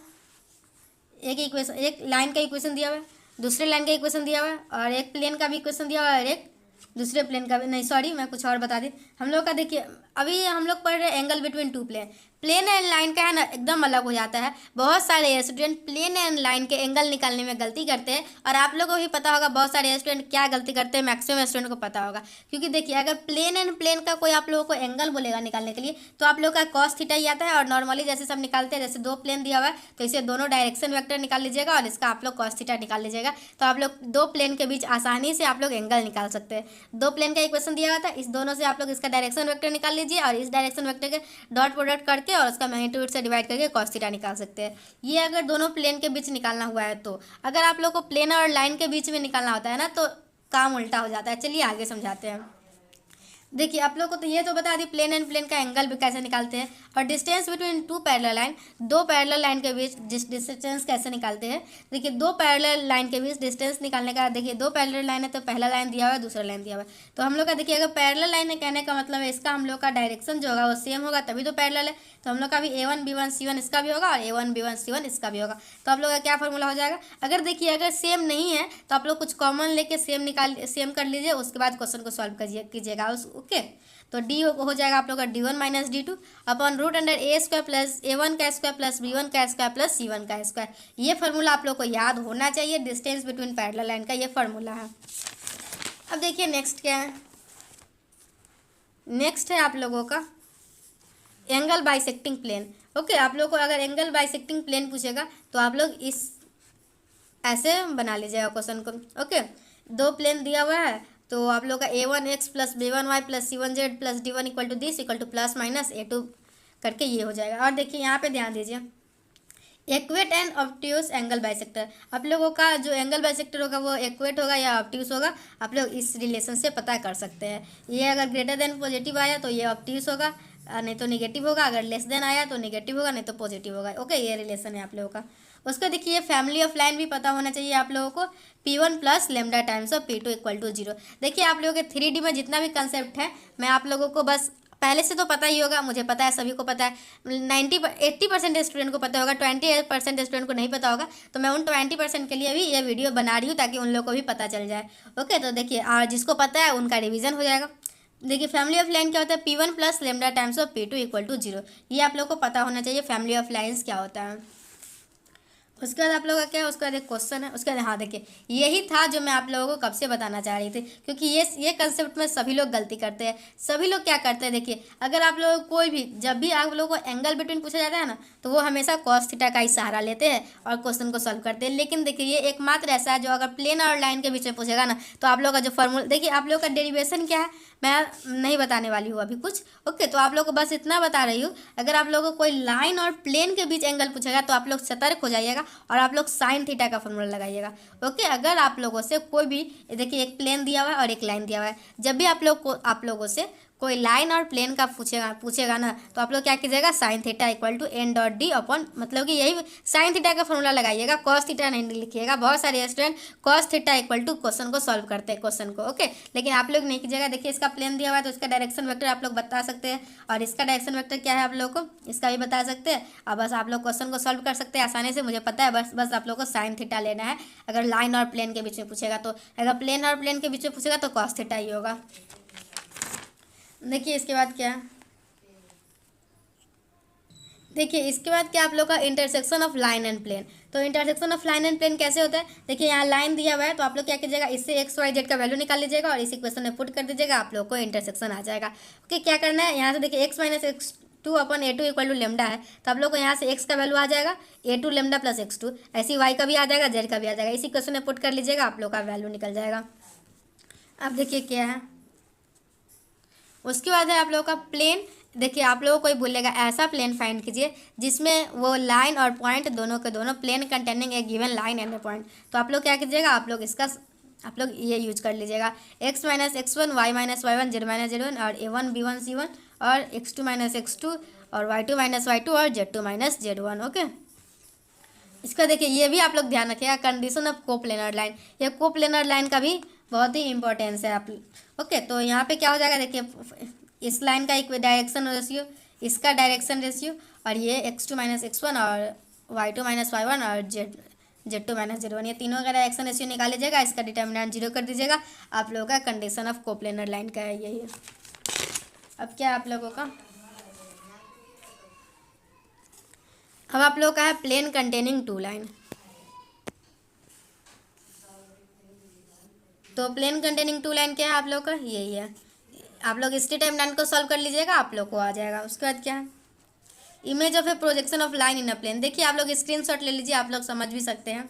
A: एक लाइन का इक्वेशन दिया हुआ है, दूसरे लाइन का इक्वेशन दिया हुआ है, और एक प्लेन का भी इक्वेशन दिया हुआ है और एक दूसरे प्लेन का भी, नहीं सॉरी मैं कुछ और बता दी। हम लोग का देखिए अभी हम लोग पढ़ रहे हैं angle between two plane. Plane and line का है ना एकदम अलग हो जाता है। बहुत सारे स्टूडेंट प्लेन एंड लाइन के एंगल निकालने में गलती करते हैं, और आप लोगों को भी पता होगा बहुत सारे स्टूडेंट क्या गलती करते हैं, मैक्सिमम स्टूडेंट को पता होगा। क्योंकि देखिए अगर प्लेन एंड प्लेन का कोई आप लोगों को एंगल बोलेगा निकालने के लिए, तो आप लोग का cos थीटा ही आता है। और नॉर्मली जैसे सब निकालते हैं, जैसे दो प्लेन दिया हुआ है तो इसे दोनों डायरेक्शन वेक्टर निकाल लीजिएगा और इसका आप लोग cos थीटा निकाल लीजिएगा। तो आप लोग दो प्लेन के बीच आसानी से आप लोग एंगल निकाल सकते हैं। दो प्लेन का इक्वेशन दिया हुआ था, इस दोनों से आप लोग इसका डायरेक्शन वेक्टर निकाल लीजिए और इस डायरेक्शन वेक्टर के डॉट प्रोडक्ट करके और उसका मैग्नीट्यूड से डिवाइड करके cos थीटा निकाल सकते हैं। ये अगर दोनों प्लेन के बीच निकालना हुआ है तो। अगर आप लोग को प्लेन और लाइन के बीच में निकालना होता है ना तो काम उल्टा हो जाता है। चलिए आगे समझाते हैं। देखिए आप लोग को तो ये तो बता दी प्लेन एंड प्लेन का एंगल भी कैसे निकालते हैं और distance between two parallel line, दो पैरेलल लाइन के बीच डिस्टेंस कैसे निकालते हैं। देखिए दो पैरेलल लाइन के बीच डिस्टेंस निकालने का, देखिए दो पैरेलल लाइन है तो पहला लाइन दिया हुआ है, दूसरा लाइन दिया हुआ है। तो हम लोग का देखिए अगर पैरेलल लाइन है कहने का मतलब है इसका हम लोग का डायरेक्शन जो होगा वो सेम होगा तभी तो पैरेलल है। तो हम लोग का भी A1 B1 C1 इसका भी होगा और A1 B1 C1 इसका भी होगा। तो आप लोग का क्या फॉर्मूला हो जाएगा। अगर देखिए अगर सेम नहीं है तो आप लोग कुछ कॉमन लेके सेम कर लीजिए, उसके बाद क्वेश्चन को सॉल्व कीजिएगा ओके। तो डी हो जाएगा आप लोग का D1 minus D2 upon root under A square plus A1 का स्क्वायर प्लस B1 का स्क्वायर प्लस C1 का स्क्वायर। ये फार्मूला आप लोग को याद होना चाहिए, डिस्टेंस बिटवीन पैरेलल लाइन का ये फार्मूला है। अब देखिए नेक्स्ट क्या है। नेक्स्ट है आप लोगों का एंगल बाइसेक्टिंग प्लेन। ओके, आप लोग को अगर एंगल बाइसेक्टिंग प्लेन पूछेगा तो आप लोग इस ऐसे बना लीजिएगा क्वेश्चन को। ओके, दो प्लेन दिया हुआ है तो आप लोग का A1x plus B1y plus C1z plus D1 equal to this equal to plus minus A2 करके ये हो जाएगा। और देखिए यहाँ पे ध्यान दीजिए एक्वेट एंड ऑब्ट्यूस एंगल बाइसेक्टर। आप लोगों का जो एंगल बाइसेक्टर होगा वो एक्वेट होगा या ऑब्ट्यूस होगा, आप लोग इस रिलेशन से पता कर सकते हैं। ये अगर ग्रेटर देन पॉजिटिव आया तो ये ऑब्ट्यूस होगा, नहीं तो निगेटिव होगा। अगर लेस देन आया तो निगेटिव होगा, नहीं तो पॉजिटिव होगा। ओके, ये रिलेशन है आप लोगों का। उसका देखिए फैमिली ऑफ लाइन भी पता होना चाहिए आप लोगों को, P1 plus lambda times of P2 equal to 0। देखिए आप लोगों के 3D में जितना भी कंसेप्ट है मैं आप लोगों को बस पहले से तो पता ही होगा, मुझे पता है सभी को पता है, 80% स्टूडेंट को पता होगा, 20% स्टूडेंट को नहीं पता होगा। तो मैं उन 20% के लिए भी ये वीडियो बना रही हूँ ताकि उन लोगों को भी पता चल जाए। ओके, तो देखिए और जिसको पता है उनका रिवीजन हो जाएगा। देखिए फैमिली ऑफ लाइन क्या होता है, P1 plus lambda times of P2 equal to 0। ये आप लोग को पता होना चाहिए फैमिली ऑफ लाइन्स क्या होता है। उसके बाद आप लोगों का क्या है, उसके बाद एक क्वेश्चन है। उसके बाद हाँ देखिए यही था जो मैं आप लोगों को कब से बताना चाह रही थी, क्योंकि ये कंसेप्ट में सभी लोग गलती करते हैं। सभी लोग क्या करते हैं, देखिए अगर आप लोग कोई भी जब भी आप लोगों को एंगल बिटवीन पूछा जाता है ना तो वो हमेशा कॉस थीटा का ही सहारा लेते हैं और क्वेश्चन को सॉल्व करते हैं। लेकिन देखिए ये एकमात्र ऐसा है जो अगर प्लेन और लाइन के बीच में पूछेगा ना तो आप लोग का जो फॉर्मूला, देखिए आप लोग का डेरिवेशन क्या है मैं नहीं बताने वाली हूँ अभी कुछ। ओके, तो आप लोग को बस इतना बता रही हूँ, अगर आप लोगों को कोई लाइन और प्लेन के बीच एंगल पूछेगा तो आप लोग सतर्क हो जाइएगा और आप लोग साइन थीटा का फॉर्मूला लगाइएगा। ओके, अगर आप लोगों से कोई भी, देखिए एक प्लेन दिया हुआ है और एक लाइन दिया हुआ है, जब भी आप लोगों से कोई लाइन और प्लेन का पूछेगा ना तो आप लोग क्या कीजिएगा, sine theta equal to N dot D upon, मतलब कि यही साइन थीटा का फॉर्मूला लगाइएगा, कॉस थीटा नहीं लिखिएगा। बहुत सारे student cos theta equal to question को सॉल्व करते हैं क्वेश्चन को। ओके, लेकिन आप लोग नहीं कीजिएगा। देखिए इसका प्लेन दिया हुआ है तो इसका डायरेक्शन वेक्टर आप लोग बता सकते हैं और इसका डायरेक्शन वेक्टर क्या है आप लोग को इसका भी बता सकते हैं। और बस आप लोग क्वेश्चन को सॉल्व कर सकते हैं आसानी से, मुझे पता है। बस आप लोग को साइन थीटा लेना है अगर लाइन और प्लेन के बीच में पूछेगा तो। अगर प्लेन और प्लेन के बीच में पूछेगा तो कॉस थीटा ही होगा। देखिए इसके बाद क्या, देखिए इसके बाद क्या आप लोग का intersection of line and plane. तो intersection of line and plane कैसे होता है, देखिए यहाँ लाइन दिया हुआ है तो आप लोग क्या कीजिएगा, इससे एक्स वाई जेड का वैल्यू निकाल लीजिएगा और इस इक्वेशन में पुट कर दीजिएगा, आप लोग को इंटरसेक्शन आ जाएगा। ओके, क्या करना है, यहाँ से देखिए X minus x2 upon A2 equal to lambda है तो आप लोग को यहाँ से x का वैल्यू आ जाएगा A2 लेमडा प्लस x2, ऐसी y का भी आ जाएगा, z का भी आ जाएगा। इसी क्वेश्चन में पुट कर लीजिएगा, आप लोग का वैल्यू निकल जाएगा। अब देखिए क्या है, उसके बाद है आप लोगों का प्लेन। देखिए आप लोगों को कोई बोलेगा ऐसा प्लेन फाइंड कीजिए जिसमें वो लाइन और पॉइंट दोनों के दोनों plane containing a given line and a point. तो आप लोग क्या कीजिएगा, आप लोग ये यूज कर लीजिएगा x minus x1 y minus y1 z minus z1 और A1 B1 C1 और x2 माइनस x2 और y2 माइनस y2 और z2 माइनस z1। ओके, इसका देखिए ये भी आप लोग ध्यान रखिएगा, कंडीशन ऑफ कोप्लेनर लाइन। ये कोप्लेनर लाइन का भी बहुत ही इंपॉर्टेंस है आप। ओके, तो यहाँ पे क्या हो जाएगा, देखिए इस लाइन का एक डायरेक्शन रेशियो, इसका डायरेक्शन रेशियो और ये x2 माइनस x1 और y2 माइनस y1 और z2 माइनस z1, ये तीनों का डायरेक्शन रेशियो निकाल लीजिएगा, इसका डिटर्मिनेंट 0 कर दीजिएगा। आप लोगों का कंडीशन ऑफ कोप्लेनर लाइन का है यही है। अब क्या आप लोगों का, अब आप लोगों का है प्लेन कंटेनिंग टू लाइन। तो प्लेन कंटेनिंग टू लाइन क्या है आप लोग का, यही है। आप लोग इस डिटर्मिनेंट को सॉल्व कर लीजिएगा, आप लोग को आ जाएगा। उसके बाद क्या है, image of a projection of line in a plane. देखिए आप लोग स्क्रीनशॉट ले लीजिए, आप लोग समझ भी सकते हैं।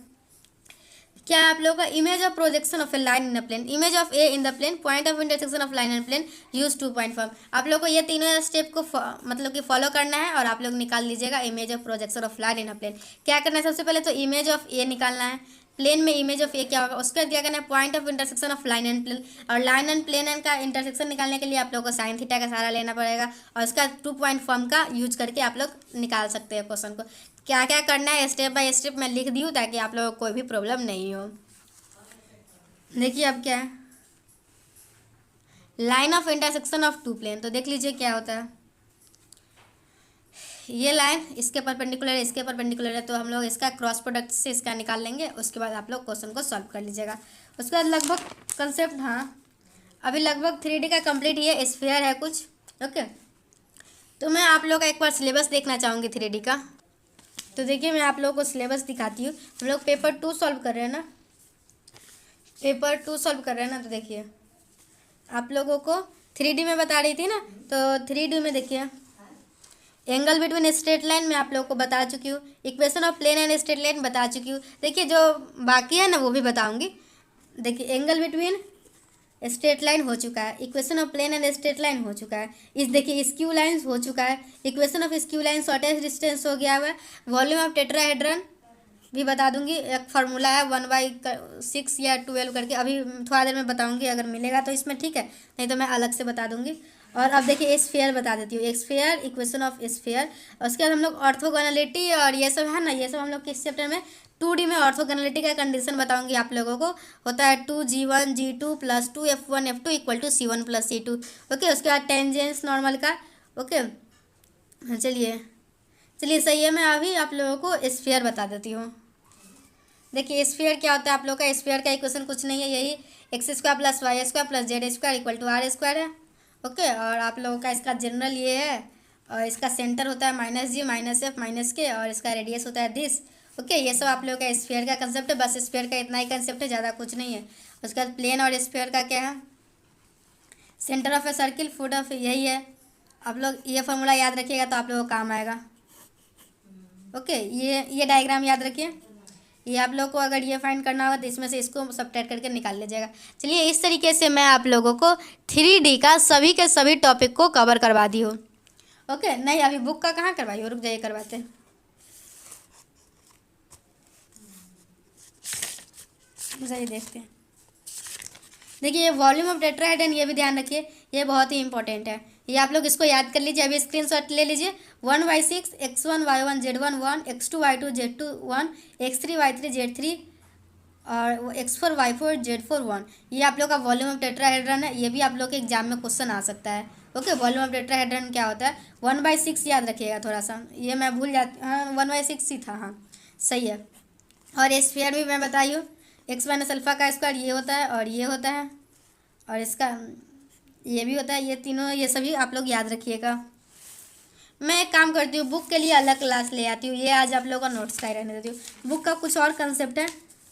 A: क्या है आप लोगों का image of projection of a line in a plane, image of a in the plane, point of intersection of line and plane, use two point form. आप लोग को ये तीनों स्टेप को मतलब कि फॉलो करना है और आप लोग निकाल लीजिएगा image of projection of line in a plane. क्या करना है, सबसे पहले तो इमेज ऑफ ए निकालना है, प्लेन में इमेज ऑफ ए क्या होगा, उसके बाद क्या करना है point of intersection of line and plane, और लाइन एंड प्लेन का इंटरसेक्शन निकालने के लिए आप लोग को साइन थीटा का सहारा लेना पड़ेगा, और उसका 2 पॉइंट फॉर्म का यूज करके आप लोग निकाल सकते हैं क्वेश्चन को। क्या क्या करना है स्टेप बाय स्टेप मैं लिख दी हूँ ताकि आप लोगों को कोई भी प्रॉब्लम नहीं हो। देखिए अब क्या है, line of intersection of two plane, तो देख लीजिए क्या होता है। ये लाइन इसके परपेंडिकुलर है, इसके परपेंडिकुलर है, तो हम लोग इसका क्रॉस प्रोडक्ट से इसका निकाल लेंगे, उसके बाद आप लोग क्वेश्चन को सॉल्व कर लीजिएगा। उसके बाद लगभग कंसेप्ट, हाँ अभी लगभग 3D का कंप्लीट ये स्फीयर है कुछ। ओके, तो मैं आप लोग का एक बार सिलेबस देखना चाहूँगी 3D का। तो देखिए मैं आप लोगों को सिलेबस दिखाती हूँ। हम लोग पेपर 2 सॉल्व कर रहे हैं ना, पेपर 2 सॉल्व कर रहे हैं ना, तो देखिए आप लोगों को 3D में बता रही थी ना, तो 3D में देखिए एंगल बिटवीन स्ट्रेट लाइन में आप लोगों को बता चुकी हूँ, equation of plane and straight line बता चुकी हूँ। देखिए जो बाकी है ना वो भी बताऊँगी। देखिए एंगल बिटवीन स्ट्रेट लाइन हो चुका है, equation of plane and straight line हो चुका है, इस देखिए स्क्यू लाइन्स हो चुका है, equation of skew line shortest distance हो गया हुआ है, वॉल्यूम ऑफ टेट्राहेड्रन भी बता दूंगी, एक फार्मूला है 1/6 या 12 करके, अभी थोड़ा देर में बताऊंगी, अगर मिलेगा तो इसमें ठीक है, नहीं तो मैं अलग से बता दूंगी। और अब देखिए स्फीयर बता देती हूँ, स्फीयर, इक्वेशन ऑफ स्फीयर, उसके बाद हम लोग ऑर्थोगोनलिटी और ये सब है ना, ये सब हम लोग किस चैप्टर में 2D में ऑर्थोगोनलिटी का कंडीशन बताऊंगी आप लोगों को। होता है 2G1 G2 + 2 F1 F2 = C1 + C2। Okay, उसके बाद टेंजेंस नॉर्मल का। ओके चलिए चलिए सही है, मैं अभी आप लोगों को स्फीयर बता देती हूँ। देखिए स्फीयर क्या होता है आप लोग का, स्फीयर का इक्वेशन कुछ नहीं है, यही x² + y² + z² = r² है। ओके, और आप लोगों का इसका जनरल ये है, और इसका सेंटर होता है -g -f -k, और इसका रेडियस होता है दिस। ओके, ये सब आप लोगों का स्फीयर का कंसेप्ट है, बस स्फीयर का इतना ही कंसेप्ट है, ज़्यादा कुछ नहीं है। उसके बाद प्लेन और स्फीयर का क्या है, centre of a circle, foot of, यही है। आप लोग ये फार्मूला याद रखिएगा तो आप लोगों को काम आएगा। ओके, ये डायग्राम याद रखिए, ये आप लोग को अगर ये फाइंड करना होगा तो इसमें से इसको सबट्रैक्ट करके निकाल लीजिएगा। चलिए इस तरीके से मैं आप लोगों को 3D का सभी के सभी टॉपिक को कवर करवा दी हूँ। ओके, नहीं अभी बुक का कहाँ करवाई हो, रुक जाइए करवाते हैं। जाइए देखते हैं। देखिए ये वॉल्यूम ऑफ टेट्राहेड्रन, ये भी ध्यान रखिए, ये बहुत ही इंपॉर्टेंट है, ये आप लोग इसको याद कर लीजिए। अभी स्क्रीनशॉट ले लीजिए। 1/6 x1 y1 z1 1, x2 y2 z2 1, x3 y3 z3 और x4 y4 z4 1, ये आप लोग का वॉल्यूम ऑफ टेट्राहेड्रन है। ये भी आप लोग के एग्जाम में क्वेश्चन आ सकता है। ओके, वॉल्यूम ऑफ टेट्राहेड्रन क्या होता है, 1/6 याद रखिएगा थोड़ा सा, ये मैं भूल जाती, हाँ 1/6 ही था, हाँ सही है। और स्फीयर भी मैं बताई हूँ, x - α² ये होता है, और ये होता है, और इसका ये भी होता है, ये तीनों ये सभी आप लोग याद रखिएगा। मैं एक काम करती हूँ, बुक के लिए अलग क्लास ले आती हूँ, ये आज आप लोगों का नोट्स का ही रहने देती हूँ। बुक का कुछ और कंसेप्ट है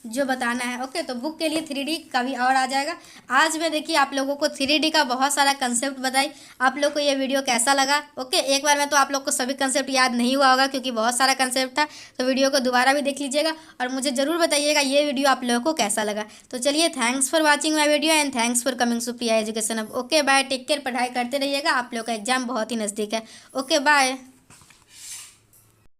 A: जो बताना है। ओके, तो बुक के लिए 3D का भी और आ जाएगा। आज मैं देखिए आप लोगों को 3D का बहुत सारा कंसेप्ट बताई। आप लोग को ये वीडियो कैसा लगा? ओके, एक बार में तो आप लोग को सभी कंसेप्ट याद नहीं हुआ होगा क्योंकि बहुत सारा कंसेप्ट था, तो वीडियो को दोबारा भी देख लीजिएगा और मुझे ज़रूर बताइएगा ये वीडियो आप लोगों को कैसा लगा। तो चलिए, thanks for watching my video and thanks for coming to Priya education hub. Okay bye, take care, पढ़ाई करते रहिएगा, आप लोग का एग्जाम बहुत ही नज़दीक है। Okay bye.